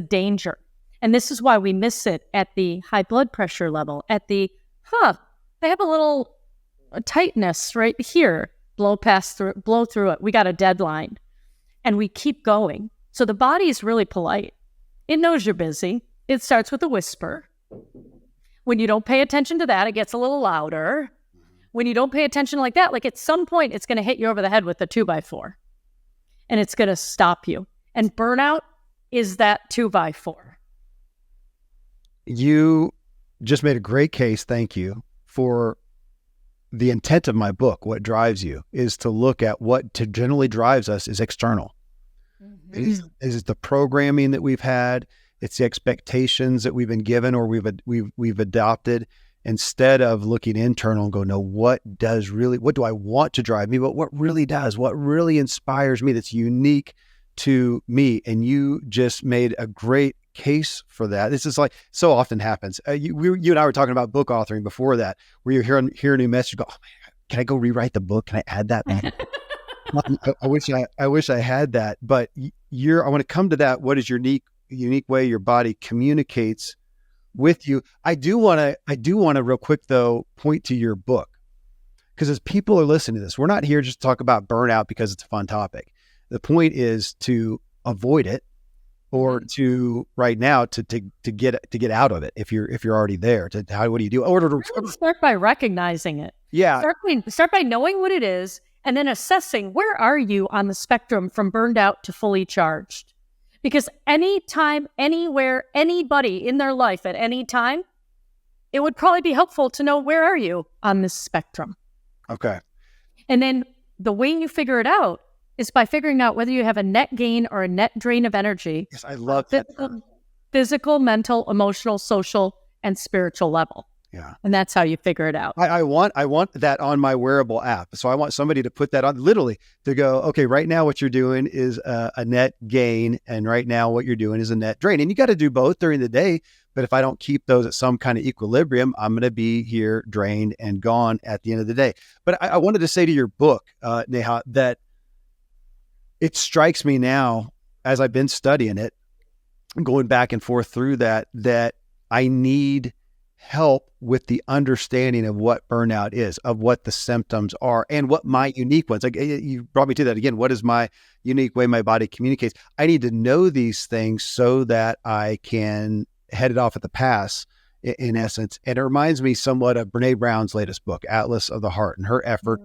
danger. And this is why we miss it at the high blood pressure level, at the, I have a little tightness right here, blow through it. We got a deadline and we keep going. So the body is really polite. It knows you're busy. It starts with a whisper. When you don't pay attention to that, it gets a little louder. When you don't pay attention like that, like at some point, it's going to hit you over the head with a 2x4 and it's going to stop you. And burnout is that 2x4. You just made a great case, thank you, for the intent of my book, What Drives You, is to look at what generally drives us is external. It is the programming that we've had. It's the expectations that we've been given or we've adopted, instead of looking internal and go, no, what do I want to drive me? But what really inspires me that's unique to me? And you just made a great case for that. This is like so often happens. You and I were talking about book authoring before that, where you hear a new message, go, oh my God, can I go rewrite the book? Can I add that back? I wish I had that. But I want to come to that. What is your unique way your body communicates with you? I do want to real quick though point to your book, because as people are listening to this, we're not here just to talk about burnout because it's a fun topic. The point is to avoid it, or to right now to get out of it. If you're already there, what do you do? Start by recognizing it. Yeah. Start by knowing what it is, and then assessing where are you on the spectrum from burned out to fully charged. Because anytime, anywhere, anybody in their life at any time, it would probably be helpful to know where are you on this spectrum. Okay. And then the way you figure it out is by figuring out whether you have a net gain or a net drain of energy. Yes, I love that. Physical, mental, emotional, social, and spiritual level. Yeah. And that's how you figure it out. I want that on my wearable app. So I want somebody to put that on, literally to go, okay, right now what you're doing is a net gain. And right now what you're doing is a net drain. And you got to do both during the day. But if I don't keep those at some kind of equilibrium, I'm going to be here drained and gone at the end of the day. But I wanted to say to your book, Neha, that it strikes me now as I've been studying it, going back and forth through that I need help with the understanding of what burnout is, of what the symptoms are, and what my unique ones. Like you brought me to that again. What is my unique way my body communicates? I need to know these things so that I can head it off at the pass, in essence. And it reminds me somewhat of Brene Brown's latest book, Atlas of the Heart, and her effort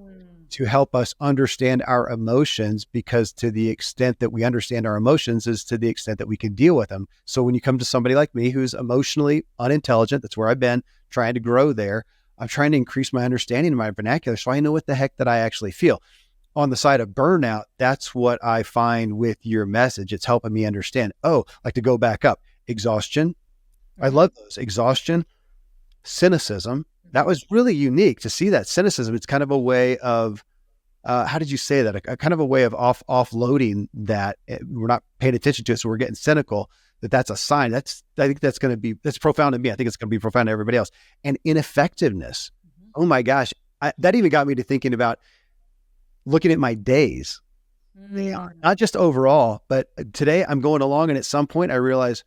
to help us understand our emotions, because to the extent that we understand our emotions is to the extent that we can deal with them. So when you come to somebody like me who's emotionally unintelligent, that's where I've been trying to grow there. I'm trying to increase my understanding of my vernacular so I know what the heck that I actually feel. On the side of burnout, that's what I find with your message. It's helping me understand, like to go back up, exhaustion. I love those. Exhaustion, cynicism. That was really unique to see that. Cynicism, it's kind of a way of, how did you say that? A kind of a way of offloading that. We're not paying attention to it, so we're getting cynical. That's a sign. I think that's profound to me. I think it's going to be profound to everybody else. And ineffectiveness. Oh my gosh. That even got me to thinking about looking at my days. Not just overall, but today I'm going along, and at some point I realize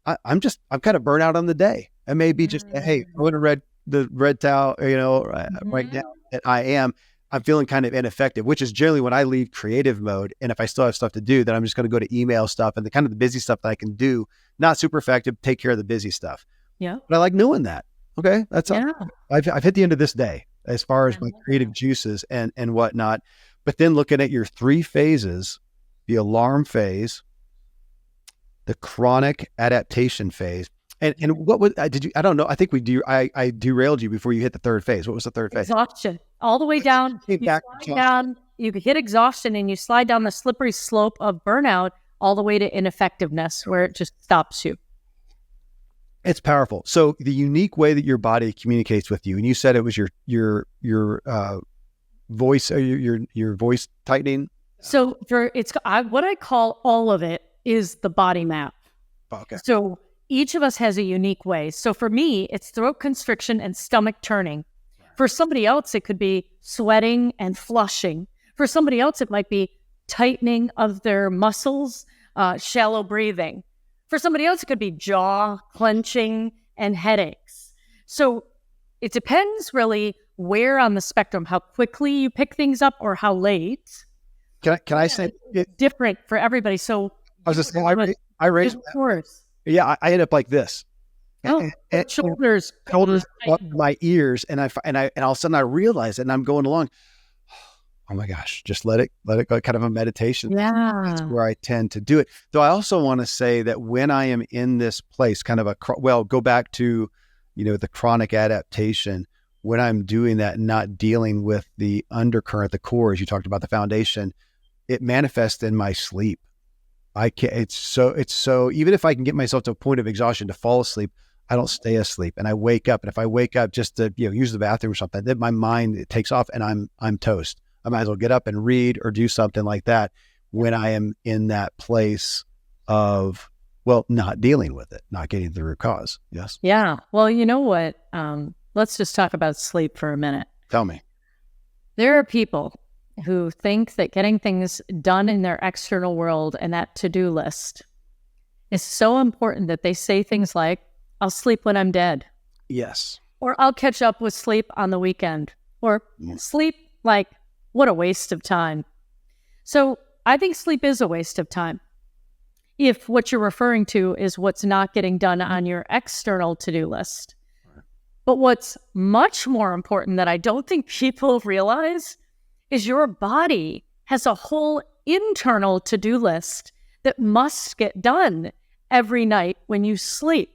I'm kind of burnt out on the day. I may be just, hey, I'm going to the red towel, right now that I'm feeling kind of ineffective, which is generally when I leave creative mode. And if I still have stuff to do, then I'm just going to go to email stuff and the kind of the busy stuff that I can do, not super effective, take care of the busy stuff. Yeah. But I like knowing that. Okay. That's I've hit the end of this day as far as my creative juices and whatnot. But then looking at your 3 phases, the alarm phase, the chronic adaptation phase. And what was, I don't know. I think I derailed you before you hit the 3rd phase. What was the 3rd phase? Exhaustion. All the way down. You could hit exhaustion and you slide down the slippery slope of burnout all the way to ineffectiveness, where it just stops you. It's powerful. So the unique way that your body communicates with you, and you said it was your voice, your voice tightening. So what I call all of it is the body map. Okay. So each of us has a unique way. So for me, it's throat constriction and stomach turning. For somebody else, it could be sweating and flushing. For somebody else, it might be tightening of their muscles, shallow breathing. For somebody else, it could be jaw clenching and headaches. So it depends really where on the spectrum, how quickly you pick things up or how late. Can I say it's different for everybody? So I was just saying, I raised, of course. Yeah, I end up like this. And shoulders up my ears, and all of a sudden I realize it, and I'm going along. Oh my gosh, just let it go. Kind of a meditation. Yeah, that's where I tend to do it. Though I also want to say that when I am in this place, kind of go back to, the chronic adaptation. when I'm doing that and not dealing with the undercurrent, the core, as you talked about, the foundation, it manifests in my sleep. I can't, it's so, even if I can get myself to a point of exhaustion to fall asleep, I don't stay asleep, and I wake up. And if I wake up just to, use the bathroom or something, then my mind, it takes off and I'm toast. I might as well get up and read or do something like that when I am in that place of, not dealing with it, not getting the root cause. Yes. Yeah. Well, you know what? Let's just talk about sleep for a minute. Tell me. There are people who think that getting things done in their external world and that to-do list is so important that they say things like, I'll sleep when I'm dead. Yes. Or I'll catch up with sleep on the weekend. Or sleep, like, what a waste of time. So I think sleep is a waste of time. If what you're referring to is what's not getting done on your external to-do list. But what's much more important that I don't think people realize is your body has a whole internal to-do list that must get done every night when you sleep.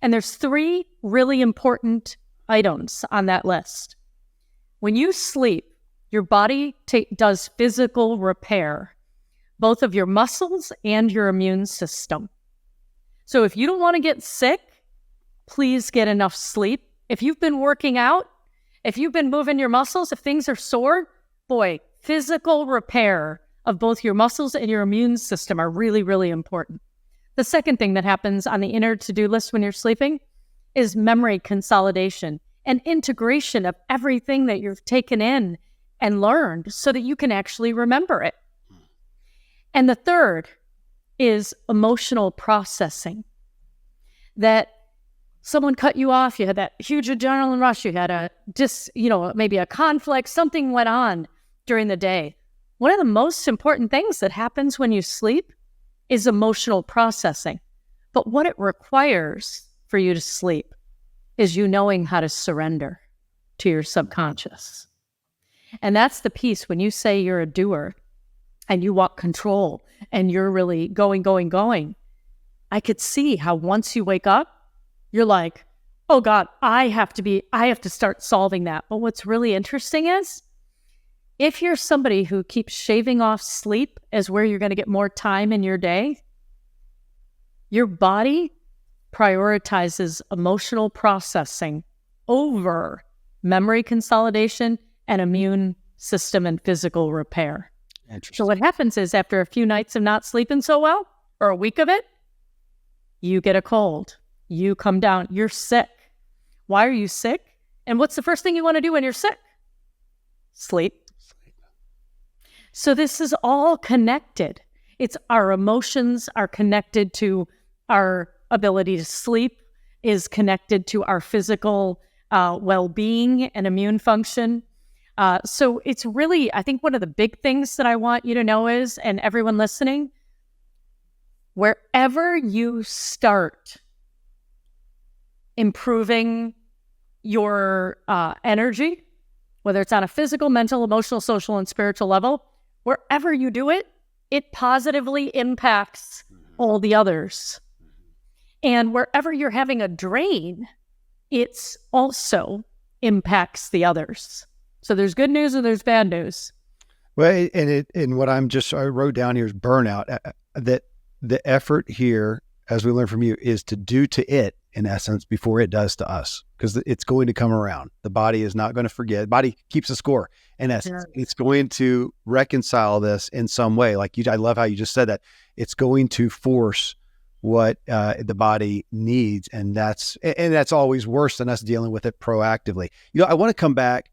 And there's 3 really important items on that list. When you sleep, your body does physical repair, both of your muscles and your immune system. So if you don't want to get sick, please get enough sleep. If you've been working out, if you've been moving your muscles, if things are sore, physical repair of both your muscles and your immune system are really, really important. The second thing that happens on the inner to-do list when you're sleeping is memory consolidation and integration of everything that you've taken in and learned so that you can actually remember it. And the third is emotional processing. That someone cut you off, you had that huge adrenaline rush, you had maybe a conflict, something went on during the day. One of the most important things that happens when you sleep is emotional processing. But what it requires for you to sleep is you knowing how to surrender to your subconscious. And that's the piece when you say you're a doer and you want control and you're really going. I could see how once you wake up, you're like, oh God, I have to start solving that. But what's really interesting is if you're somebody who keeps shaving off sleep as where you're going to get more time in your day, your body prioritizes emotional processing over memory consolidation and immune system and physical repair. So what happens is after a few nights of not sleeping so well, or a week of it, you get a cold. You come down. You're sick. Why are you sick? And what's the first thing you want to do when you're sick? Sleep. So this is all connected. It's our emotions are connected to our ability to sleep, is connected to our physical well-being and immune function. So it's really, I think one of the big things that I want you to know is, and everyone listening, wherever you start improving your energy, whether it's on a physical, mental, emotional, social, and spiritual level, wherever you do it, it positively impacts all the others. And wherever you're having a drain, it's also impacts the others. So there's good news and there's bad news. Well, and what I wrote down here is burnout. That the effort here, as we learned from you, is to do to it, in essence, before it does to us, because it's going to come around. The body is not going to forget. The body keeps a score, in essence. Yeah. It's going to reconcile this in some way. Like I love how you just said that. It's going to force what the body needs, and that's always worse than us dealing with it proactively. I want to come back.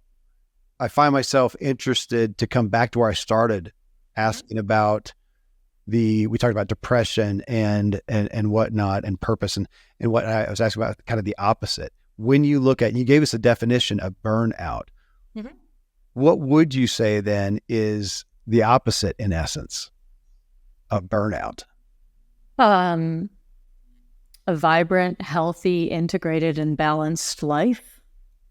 I find myself interested to come back to where I started, asking about we talked about depression and whatnot, and purpose, and what I was asking about, kind of the opposite. When you look at, you gave us a definition of burnout. Mm-hmm. What would you say then is the opposite, in essence, of burnout? A vibrant, healthy, integrated, and balanced life.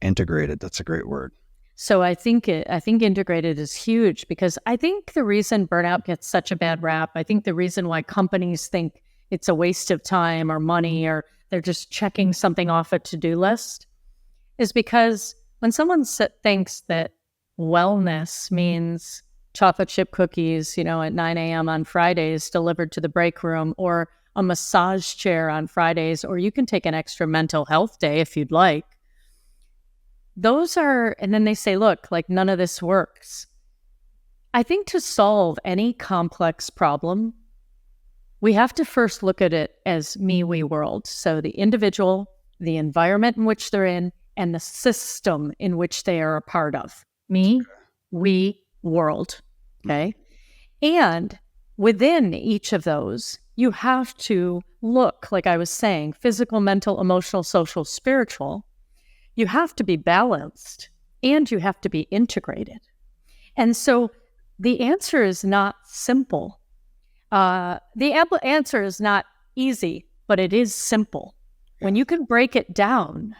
Integrated. That's a great word. So I think integrated is huge, because I think the reason burnout gets such a bad rap, I think the reason why companies think it's a waste of time or money, or they're just checking something off a to-do list, is because When someone thinks that wellness means chocolate chip cookies, at 9 a.m. on Fridays delivered to the break room, or a massage chair on Fridays, or you can take an extra mental health day if you'd like. And then they say, look, like none of this works. I think to solve any complex problem, we have to first look at it as me, we, world. So the individual, the environment in which they're in, and the system in which they are a part of. Me, we, world. Okay. And within each of those, you have to look, like I was saying, physical, mental, emotional, social, spiritual. You have to be balanced and you have to be integrated. And so the answer is not simple. The answer is not easy, but it is simple. When you can break it down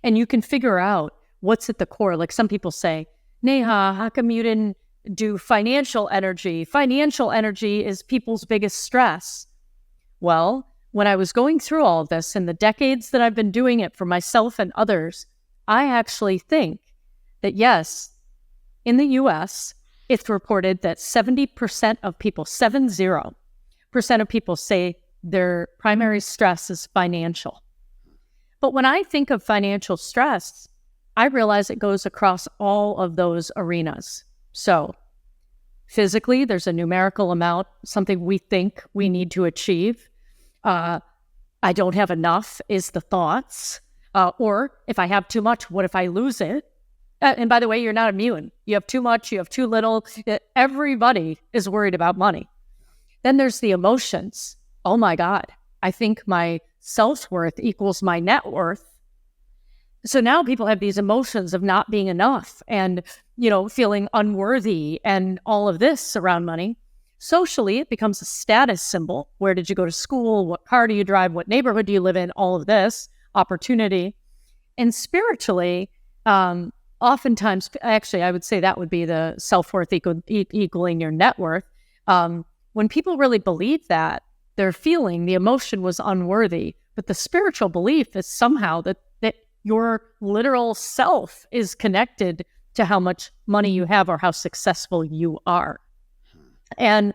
and you can figure out what's at the core, like some people say, Neha, how come you didn't do financial energy? Financial energy is people's biggest stress. Well, when I was going through all of this in the decades that I've been doing it for myself and others, I actually think that yes, in the US, it's reported that 70% of people, 70% of people say their primary stress is financial. But when I think of financial stress, I realize it goes across all of those arenas. So physically, there's a numerical amount, something we think we need to achieve. I don't have enough is the thoughts. Or if I have too much, what if I lose it? And by the way, you're not immune. You have too much, you have too little. Everybody is worried about money. Then there's the emotions. Oh my God, I think my self-worth equals my net worth. So now people have these emotions of not being enough and, feeling unworthy and all of this around money. Socially, it becomes a status symbol. Where did you go to school? What car do you drive? What neighborhood do you live in? All of this opportunity. And spiritually, oftentimes, actually, I would say that would be the self-worth equaling your net worth. When people really believe that, they're feeling the emotion was unworthy, but the spiritual belief is somehow that your literal self is connected to how much money you have or how successful you are. And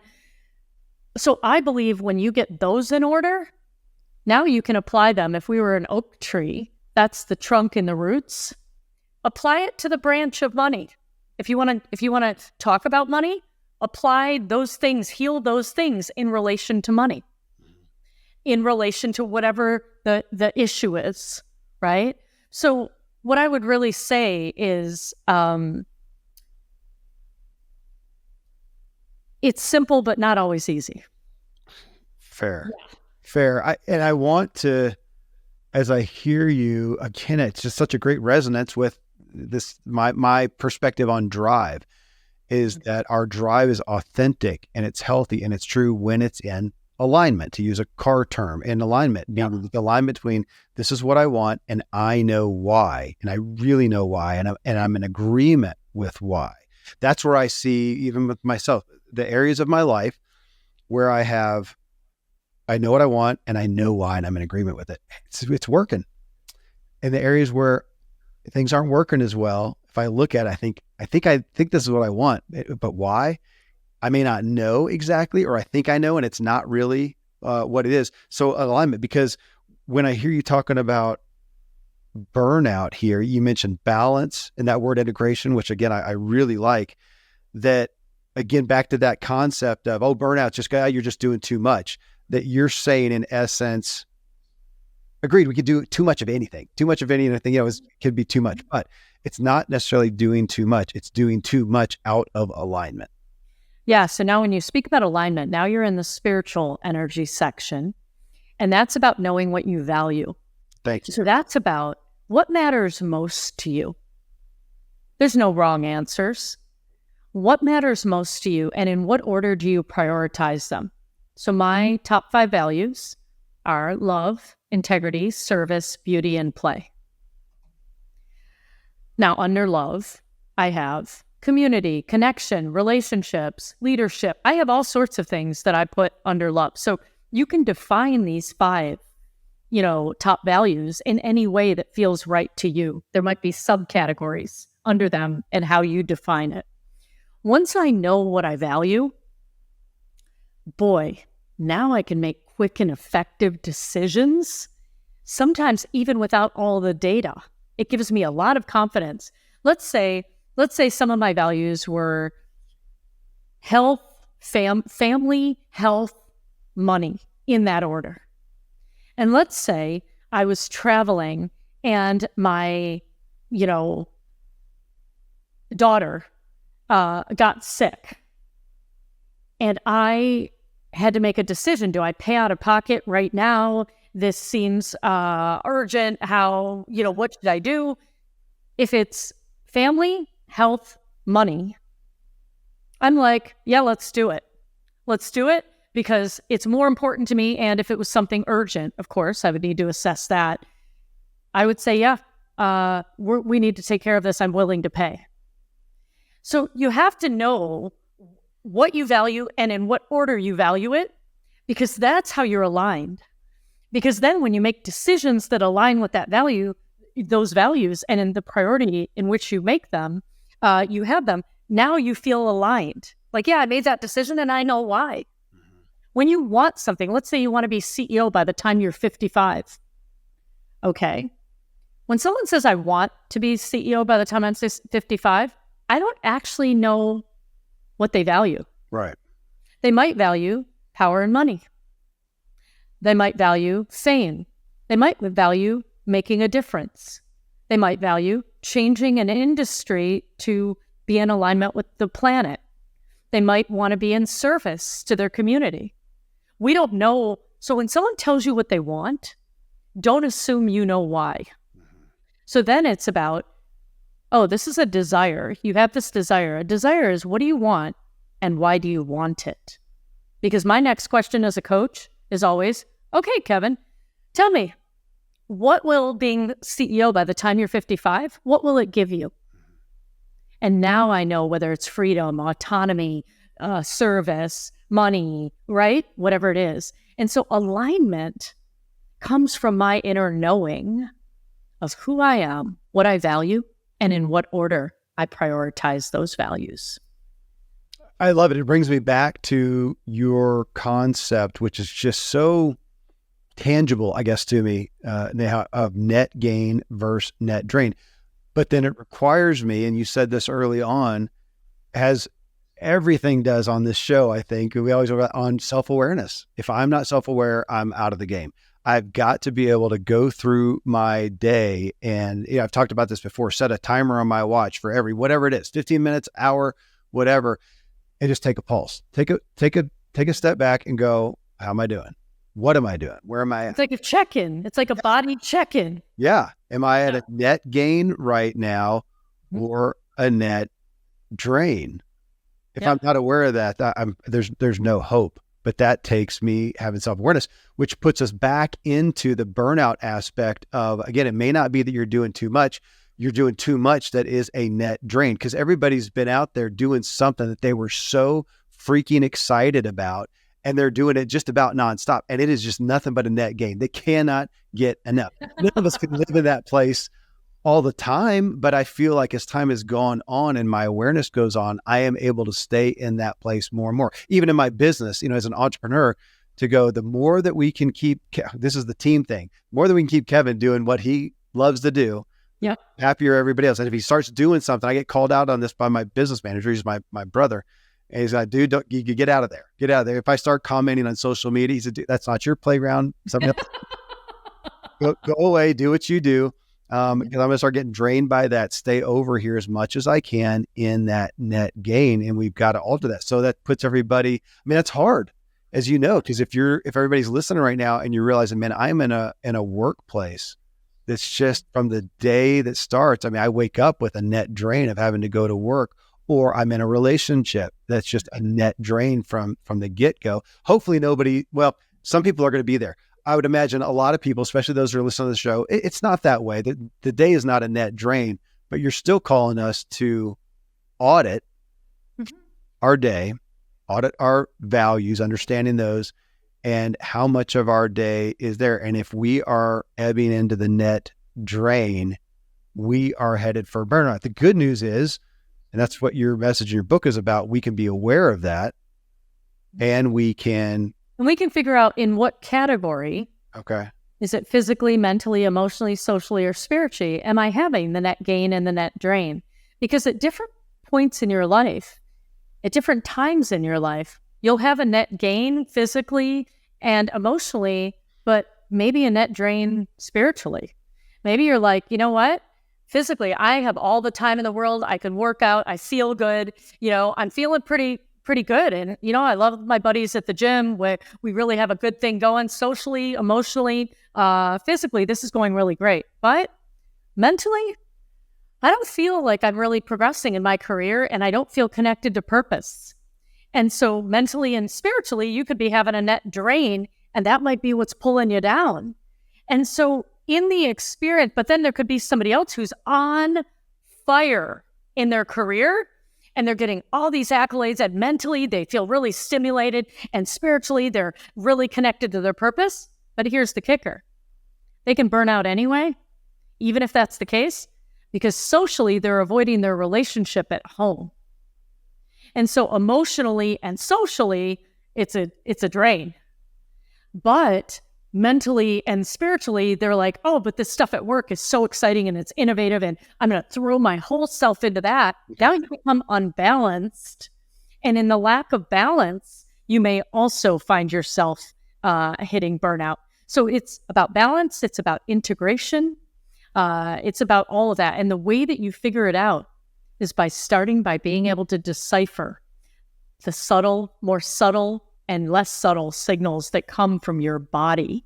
so I believe when you get those in order, now you can apply them. If we were an oak tree, that's the trunk and the roots. Apply it to the branch of money. If you want to talk about money, apply those things, heal those things in relation to money, in relation to whatever the issue is, right? So what I would really say is it's simple, but not always easy. Fair. I want to, as I hear you, again, it's just such a great resonance with this, my perspective on drive is that our drive is authentic and it's healthy and it's true when it's in alignment, to use a car term, in alignment, meaning the alignment between this is what I want and I know why, and I really know why, and I'm in agreement with why. That's where I see, even with myself, the areas of my life where I know what I want and I know why, and I'm in agreement with it. It's working. In the areas where things aren't working as well, if I look at it, I think this is what I want, but why? I may not know exactly, or I think I know, and it's not really what it is. So alignment, because when I hear you talking about burnout here, you mentioned balance and that word integration, which again, I really like that. Again, back to that concept of, burnout, you're just doing too much, that you're saying in essence, agreed, we could do too much of anything. Too much of anything, could be too much, but it's not necessarily doing too much. It's doing too much out of alignment. Yeah. So now when you speak about alignment, now you're in the spiritual energy section, and that's about knowing what you value. Thank you. So that's about what matters most to you. There's no wrong answers. What matters most to you, and in what order do you prioritize them? So my top 5 values are love, integrity, service, beauty, and play. Now, under love, I have community, connection, relationships, leadership. I have all sorts of things that I put under love. So you can define these 5 top values in any way that feels right to you. There might be subcategories under them and how you define it. Once I know what I value, boy, now I can make quick and effective decisions, sometimes even without all the data. It gives me a lot of confidence. Let's say some of my values were health, family, health, money, in that order. And let's say I was traveling and my, daughter got sick. And I had to make a decision. Do I pay out of pocket right now? This seems urgent. What should I do? If it's family, health, money, I'm like, yeah, let's do it. Let's do it because it's more important to me. And if it was something urgent, of course, I would need to assess that. I would say, yeah, we need to take care of this. I'm willing to pay. So you have to know what you value and in what order you value it, because that's how you're aligned. Because then when you make decisions that align with that value, those values, and in the priority in which you make them, you have them, now you feel aligned. Like, yeah, I made that decision and I know why. Mm-hmm. When you want something, let's say you want to be CEO by the time you're 55. Okay. When someone says, I want to be CEO by the time I'm 55, I don't actually know what they value. Right. They might value power and money. They might value fame. They might value making a difference. They might value changing an industry to be in alignment with the planet. They might want to be in service to their community. We don't know. So when someone tells you what they want, don't assume you know why. Mm-hmm. So then it's about, oh, this is a desire. You have this desire. A desire is, what do you want and why do you want it? Because my next question as a coach is always, okay, Kevin, tell me, what will being CEO by the time you're 55, what will it give you? And now I know whether it's freedom, autonomy, service, money, right? Whatever it is. And so alignment comes from my inner knowing of who I am, what I value, and in what order I prioritize those values. I love it. It brings me back to your concept, which is just so tangible, I guess, to me, Neha, of net gain versus net drain. But then it requires me, and you said this early on, as everything does on this show, I think, we always talk about on self-awareness. If I'm not self-aware, I'm out of the game. I've got to be able to go through my day and, I've talked about this before, set a timer on my watch for whatever it is, 15 minutes, hour, whatever, and just take a pulse. Take a step back and go, how am I doing? What am I doing? Where am I at? It's like a check-in. It's like a body check-in. Yeah. Am I at a net gain right now or a net drain? If I'm not aware of that, there's no hope. But that takes me having self-awareness, which puts us back into the burnout aspect of, again, it may not be that you're doing too much. You're doing too much that is a net drain, because everybody's been out there doing something that they were so freaking excited about, and they're doing it just about nonstop. And it is just nothing but a net gain. They cannot get enough. None of us can live in that place all the time, but I feel like as time has gone on and my awareness goes on, I am able to stay in that place more and more. Even in my business, as an entrepreneur, to go, the more that we can keep, this is the team thing, the more that we can keep Kevin doing what he loves to do, happier everybody else. And if he starts doing something, I get called out on this by my business manager, he's my brother. And he's like, dude, you get out of there. Get out of there. If I start commenting on social media, he said, dude, that's not your playground. Something else. Go away, do what you do. Because I'm going to start getting drained by that. Stay over here as much as I can in that net gain. And we've got to alter that. So that puts everybody, that's hard, as you know, because if everybody's listening right now and you're realizing, man, I'm in a workplace that's just from the day that starts. I wake up with a net drain of having to go to work, or I'm in a relationship that's just a net drain from the get-go. Hopefully some people are going to be there. I would imagine a lot of people, especially those who are listening to the show, it's not that way. The day is not a net drain, but you're still calling us to audit our day, audit our values, understanding those, and how much of our day is there. And if we are ebbing into the net drain, we are headed for burnout. The good news is, and that's what your message in your book is about, we can be aware of that, and we can figure out in what category. Okay. Is it physically, mentally, emotionally, socially, or spiritually? Am I having the net gain and the net drain? Because at different points in your life, at different times in your life, you'll have a net gain physically and emotionally, but maybe a net drain spiritually. Maybe you're like, you know what? Physically, I have all the time in the world. I can work out. I feel good. I'm feeling pretty good. And, I love my buddies at the gym where we really have a good thing going socially, emotionally, physically. This is going really great. But mentally, I don't feel like I'm really progressing in my career, and I don't feel connected to purpose. And so mentally and spiritually, you could be having a net drain, and that might be what's pulling you down. And so in the experience, but then there could be somebody else who's on fire in their career, and they're getting all these accolades, and mentally they feel really stimulated, and spiritually they're really connected to their purpose. But here's the kicker. They can burn out anyway, even if that's the case, because socially they're avoiding their relationship at home. And so emotionally and socially, it's a drain. But mentally and spiritually, they're like, oh, but this stuff at work is so exciting and it's innovative, and I'm going to throw my whole self into that. Now you become unbalanced. And in the lack of balance, you may also find yourself hitting burnout. So it's about balance. It's about integration. It's about all of that. And the way that you figure it out is by starting by being able to decipher the subtle, more subtle, and less subtle signals that come from your body.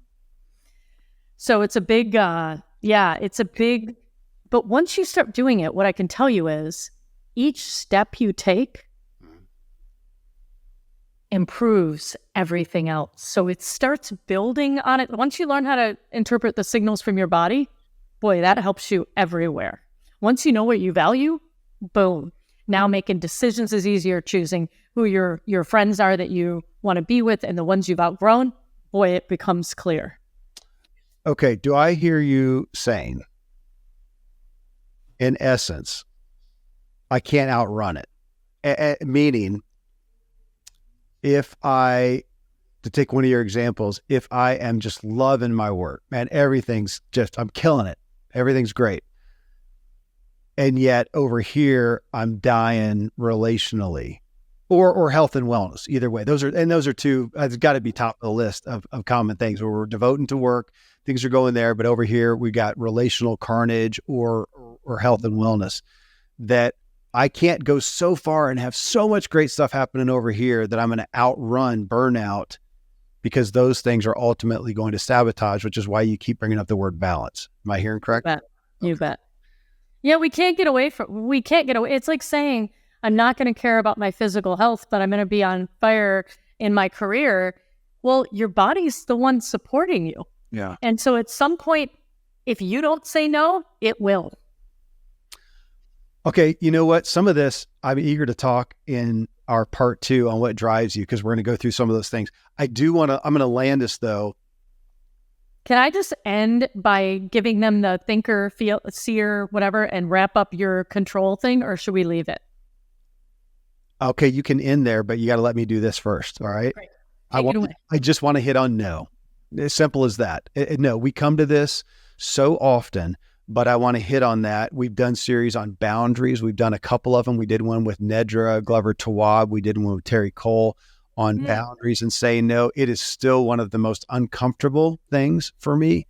So it's a big, but once you start doing it, what I can tell you is each step you take improves everything else. So it starts building on it. Once you learn how to interpret the signals from your body, boy, that helps you everywhere. Once you know what you value, boom. Now making decisions is easier, choosing who your friends are that you want to be with, and the ones you've outgrown, boy, it becomes clear. Okay, do I hear you saying, in essence, I can't outrun it? Meaning, to take one of your examples, if I am just loving my work, man, I'm killing it. Everything's great. And yet over here, I'm dying relationally or health and wellness, either way. Those are two, it's got to be top of the list of common things where we're devoting to work, things are going there. But over here, we got relational carnage or health and wellness, that I can't go so far and have so much great stuff happening over here that I'm going to outrun burnout, because those things are ultimately going to sabotage, which is why you keep bringing up the word balance. Am I hearing correct? You bet. Yeah, we can't get away. It's like saying, I'm not going to care about my physical health, but I'm going to be on fire in my career. Well, your body's the one supporting you. Yeah. And so at some point, if you don't say no, it will. Okay. You know what? Some of this, I'm eager to talk in our part 2 on what drives you, because we're going to go through some of those things. I'm going to land this though. Can I just end by giving them the thinker, feel, seer, whatever, and wrap up your control thing, or should we leave it? Okay, you can end there, but you got to let me do this first. All right. Great. I just want to hit on no. As simple as that. No, we come to this so often, but I want to hit on that. We've done series on boundaries. We've done a couple of them. We did one with Nedra Glover Tawwab. We did one with Terry Cole on boundaries and saying no. It is still one of the most uncomfortable things for me,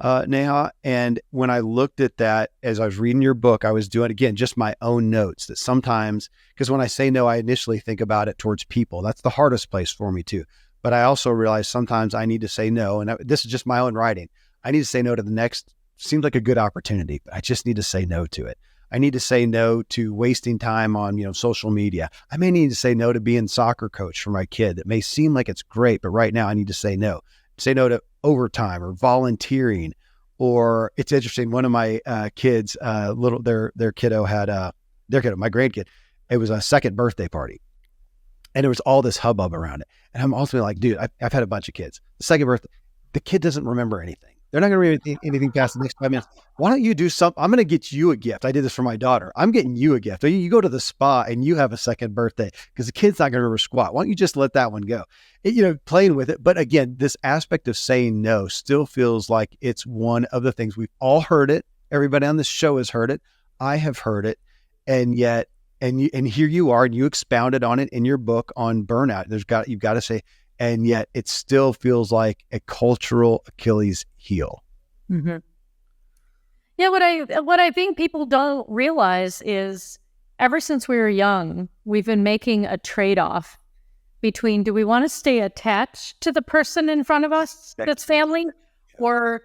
Neha. And when I looked at that, as I was reading your book, I was doing, again, just my own notes, that sometimes, because when I say no, I initially think about it towards people. That's the hardest place for me too. But I also realize sometimes I need to say no. And this is just my own writing. I need to say no to the next, seems like a good opportunity, but I just need to say no to it. I need to say no to wasting time on, social media. I may need to say no to being soccer coach for my kid. That may seem like it's great, but right now I need to say no. Say no to overtime or volunteering. Or it's interesting. One of my kids, their kiddo had my grandkid. It was a second birthday party, And there was all this hubbub around it. And I'm ultimately like, dude, I've had a bunch of kids. The second birthday, the kid doesn't remember anything. They're not going to remember anything past the next 5 minutes. Why don't you do something? I'm going to get you a gift. I did this for my daughter. I'm getting you a gift. You go to the spa and you have a second birthday because the kid's not going to remember squat. Why don't you just let that one go? Playing with it. But again, this aspect of saying no still feels like it's one of the things we've all heard it. Everybody on this show has heard it. I have heard it. And yet, and here you are, and you expounded on it in your book on burnout. You've got to say, and yet it still feels like a cultural Achilles heel. Mm-hmm. Yeah, what I think people don't realize is ever since we were young, we've been making a trade-off between, do we want to stay attached to the person in front of us that's family, or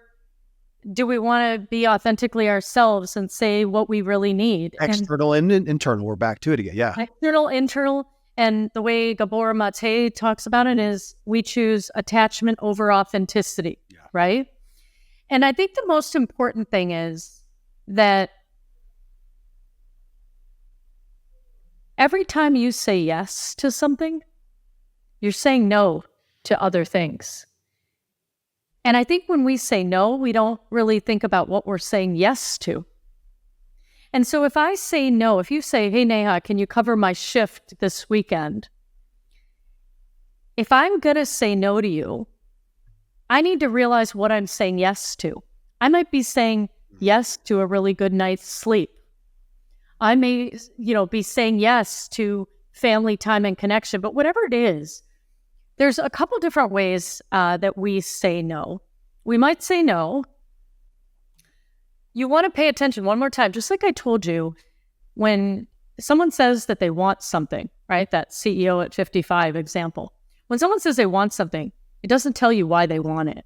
do we want to be authentically ourselves and say what we really need? External and internal. We're back to it again. Yeah. External, internal. And the way Gabor Mate talks about it is we choose attachment over authenticity, right? And I think the most important thing is that every time you say yes to something, you're saying no to other things. And I think when we say no, we don't really think about what we're saying yes to. And so if I say no, if you say, hey, Neha, can you cover my shift this weekend? If I'm going to say no to you, I need to realize what I'm saying yes to. I might be saying yes to a really good night's sleep. I may, be saying yes to family time and connection, but whatever it is, there's a couple different ways that we say no. We might say no. You want to pay attention one more time, just like I told you, when someone says that they want something, right? That CEO at 55 example. When someone says they want something, it doesn't tell you why they want it.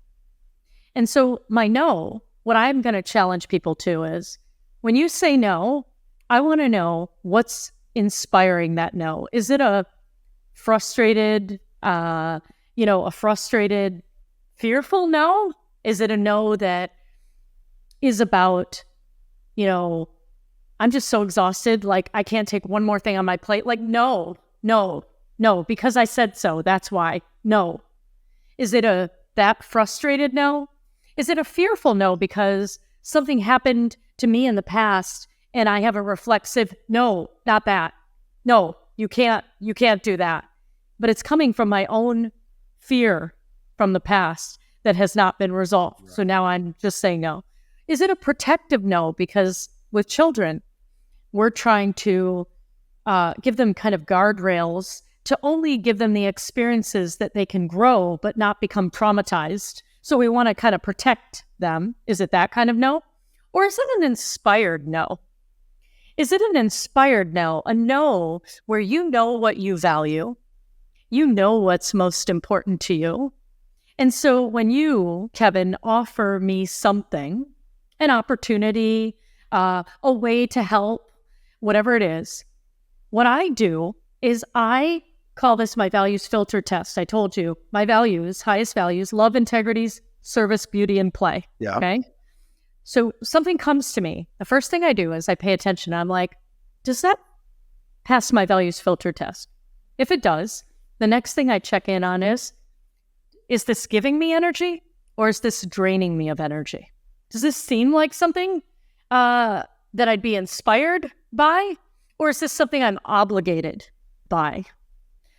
And so my no, what I'm going to challenge people to is, when you say no, I want to know what's inspiring that no. Is it a frustrated, fearful no? Is it a no that is about, I'm just so exhausted, like I can't take one more thing on my plate? Like, no, because I said so, that's why. No. Is it that frustrated no? Is it a fearful no because something happened to me in the past and I have a reflexive, no, not that. No, you can't do that. But it's coming from my own fear from the past that has not been resolved. Right. So now I'm just saying no. Is it a protective no? Because with children, we're trying to give them kind of guardrails to only give them the experiences that they can grow, but not become traumatized. So we want to kind of protect them. Is it that kind of no? Or is it an inspired no? Is it an inspired no? A no where you know what you value, you know what's most important to you. And so when you, Kevin, offer me something, an opportunity, a way to help, whatever it is, what I do is I call this my values filter test. I told you my values, highest values, love, integrity, service, beauty, and play. Yeah. Okay. So something comes to me. The first thing I do is I pay attention. I'm like, does that pass my values filter test? If it does, the next thing I check in on is this giving me energy or is this draining me of energy? Does this seem like something that I'd be inspired by? Or is this something I'm obligated by?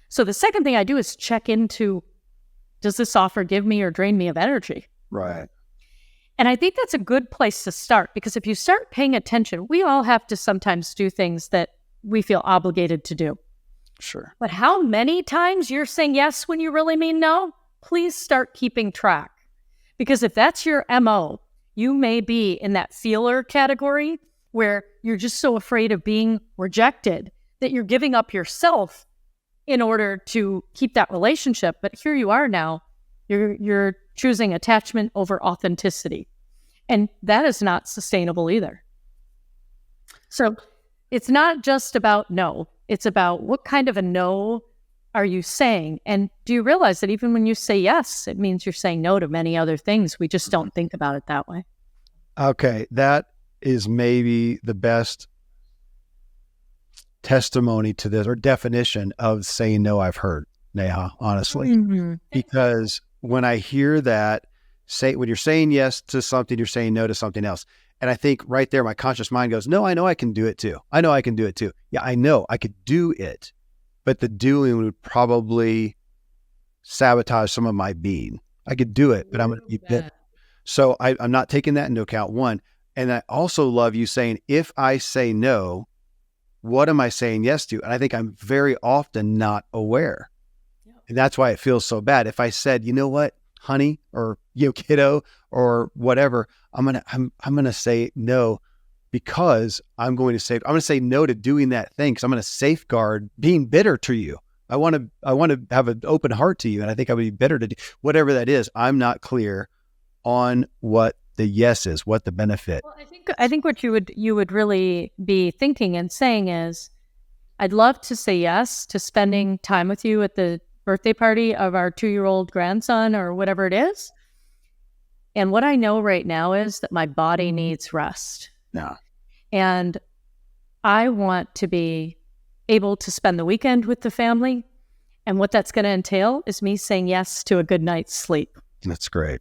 So the second thing I do is check into, does this offer give me or drain me of energy? Right. And I think that's a good place to start, because if you start paying attention, we all have to sometimes do things that we feel obligated to do. Sure. But how many times you're saying yes when you really mean no? Please start keeping track. Because if that's your MO, you may be in that feeler category where you're just so afraid of being rejected that you're giving up yourself in order to keep that relationship. But here you are now, you're choosing attachment over authenticity. And that is not sustainable either. So it's not just about no. It's about what kind of a no are you saying? And do you realize that even when you say yes, it means you're saying no to many other things. We just don't think about it that way. Okay. That is maybe the best testimony to this or definition of saying no I've heard, Neha, honestly. Because when I hear that, when you're saying yes to something, you're saying no to something else. And I think right there, my conscious mind goes, no, I know I can do it too. I know I can do it too. Yeah, I know I could do it, but the doing would probably sabotage some of my being. I could do it, but I'm going to be bit. So I'm not taking that into account, one. And I also love you saying, if I say no, what am I saying yes to? And I think I'm very often not aware. Yeah. And that's why it feels so bad. If I said, you know what, honey, or kiddo, or whatever, I'm gonna say no, because I'm going to say no to doing that thing, because I'm going to safeguard being bitter to you. I want to have an open heart to you, and I think I would be bitter to do whatever that is. I'm not clear on what the yes is, what the benefit. Well, I think what you would really be thinking and saying is, I'd love to say yes to spending time with you at the birthday party of our 2-year-old grandson or whatever it is. And what I know right now is that my body needs rest. Yeah. And I want to be able to spend the weekend with the family. And what that's going to entail is me saying yes to a good night's sleep. That's great.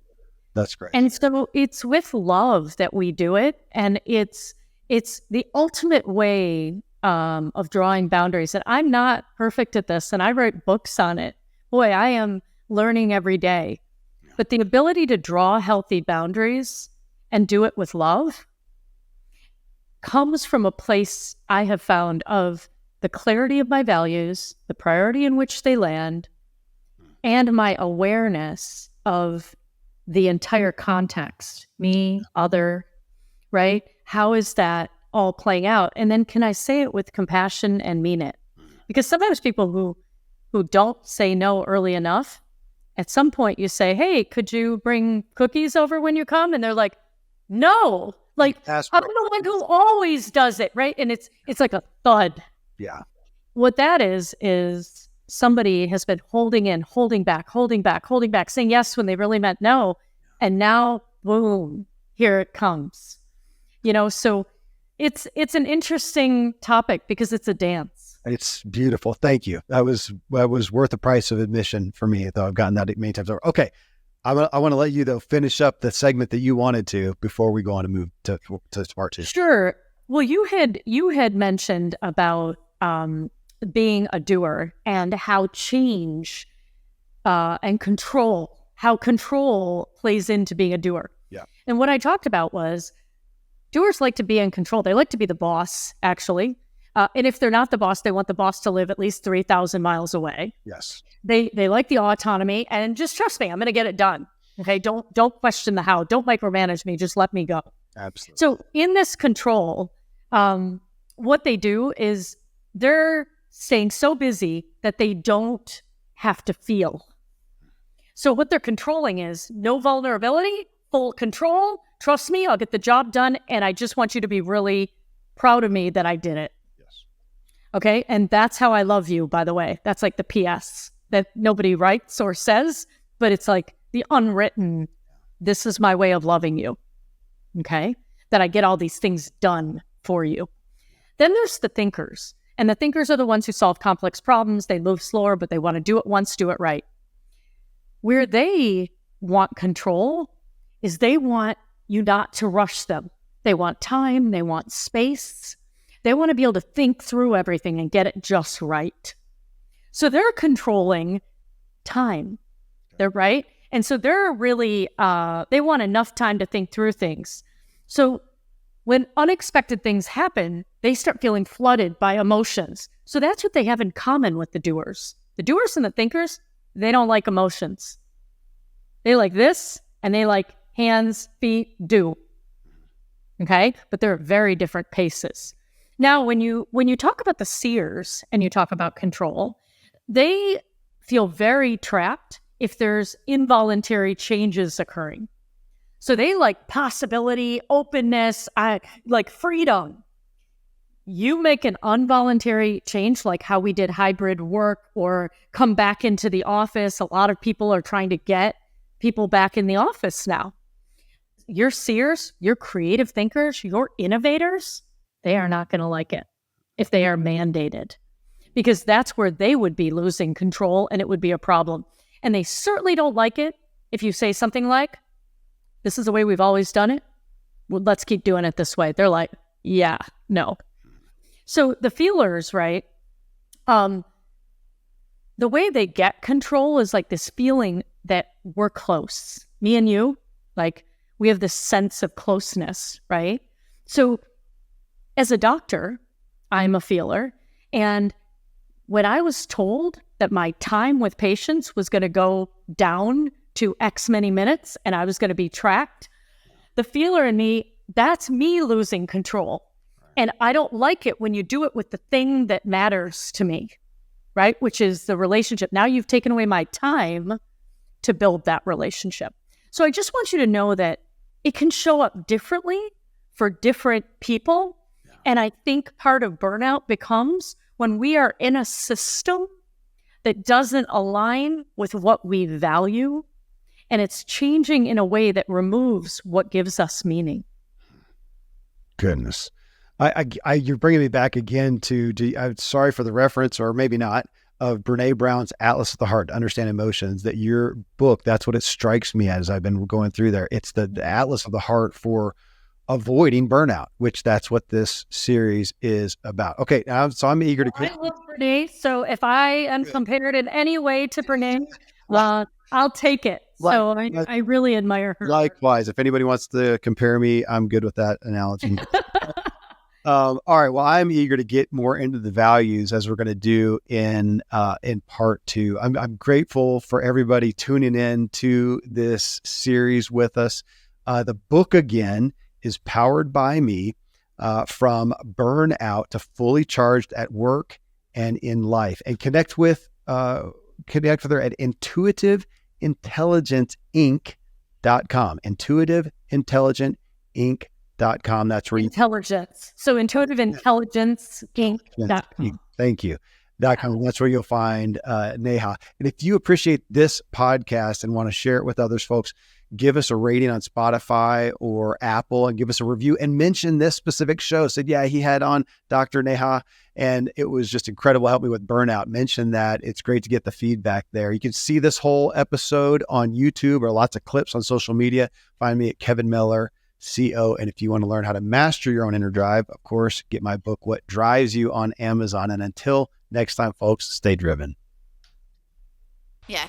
That's great. And so it's with love that we do it. And it's the ultimate way of drawing boundaries. And I'm not perfect at this, and I write books on it. Boy, I am learning every day. But the ability to draw healthy boundaries and do it with love comes from a place I have found of the clarity of my values, the priority in which they land, and my awareness of the entire context, me, other, right? How is that all playing out? And then can I say it with compassion and mean it? Because sometimes people who don't say no early enough, at some point you say, hey, could you bring cookies over when you come? And they're like, no, like I'm the one who always does it, right? And it's like a thud. Yeah. What that is somebody has been holding back, saying yes when they really meant no. And now, boom, here it comes. So it's an interesting topic because it's a dance. It's beautiful. Thank you. That was worth the price of admission for me, though I've gotten that many times over. Okay. I want to let you, though, finish up the segment that you wanted to before we go on to move to part two. Sure. Well, you had mentioned about being a doer and how change and how control plays into being a doer. Yeah. And what I talked about was doers like to be in control. They like to be the boss, actually. And if they're not the boss, they want the boss to live at least 3,000 miles away. Yes. They like the autonomy, and just trust me, I'm going to get it done. Okay. Don't question the how. Don't micromanage me. Just let me go. Absolutely. So in this control, what they do is they're staying so busy that they don't have to feel. So what they're controlling is no vulnerability, full control. Trust me, I'll get the job done. And I just want you to be really proud of me that I did it. Yes. Okay. And that's how I love you, by the way. That's like the PS that nobody writes or says, but it's like the unwritten, this is my way of loving you. Okay. That I get all these things done for you. Then there's the thinkers. And the thinkers are the ones who solve complex problems. They move slower, but they want to do it once, do it right. Where they want control is they want you not to rush them. They want time. They want space. They want to be able to think through everything and get it just right. So they're controlling time. They're right. And so they're really, they want enough time to think through things. So when unexpected things happen, they start feeling flooded by emotions. So that's what they have in common with the doers. The doers and the thinkers, they don't like emotions. They like this, and they like hands, feet, do. Okay? But they're very different paces. Now, when you talk about the seers and you talk about control, they feel very trapped if there's involuntary changes occurring. So they like possibility, openness, like freedom. You make an involuntary change, like how we did hybrid work or come back into the office. A lot of people are trying to get people back in the office now. Your seers, your creative thinkers, your innovators, they are not going to like it. if they are mandated, because that's where they would be losing control and it would be a problem. And they certainly don't like it if you say something like, this is the way we've always done it. Well, let's keep doing it this way. They're like, yeah, no. So the feelers, right? The way they get control is like this feeling that we're close. Me and you, like we have this sense of closeness, right? So as a doctor, I'm a feeler. And when I was told that my time with patients was going to go down to X many minutes and I was going to be tracked, the feeler in me, that's me losing control. And I don't like it when you do it with the thing that matters to me, right? Which is the relationship. Now you've taken away my time to build that relationship. So I just want you to know that it can show up differently for different people. Yeah. And I think part of burnout becomes when we are in a system that doesn't align with what we value, and it's changing in a way that removes what gives us meaning. Goodness. You're bringing me back again I'm sorry for the reference, or maybe not, of Brene Brown's Atlas of the Heart to Understand Emotions, that your book, that's what it strikes me as I've been going through there. It's the Atlas of the Heart for avoiding burnout, which that's what this series is about. Okay. So I'm eager to. I love Brene. So if I am compared in any way to Brene, I'll take it. So I really admire her. Likewise, if anybody wants to compare me, I'm good with that analogy. All right. Well, I'm eager to get more into the values as we're going to do in part 2. I'm grateful for everybody tuning in to this series with us. The book again is Powered by Me, from burnout to fully charged at work and in life. And connect with her at intuitiveintelligenceinc.com. Intuitiveintelligenceinc.com. That's where intelligence. So intuitiveintelligenceinc.com. Thank you. .com. That's where you'll find Neha. And if you appreciate this podcast and want to share it with others, folks, give us a rating on Spotify or Apple and give us a review and mention this specific show. Said, yeah, he had on Dr. Neha and it was just incredible. Help me with burnout. Mention that. It's great to get the feedback there. You can see this whole episode on YouTube or lots of clips on social media. Find me at Kevin Miller, CO. And if you want to learn how to master your own inner drive, of course, get my book, What Drives You, on Amazon. And until next time, folks, stay driven. Yeah.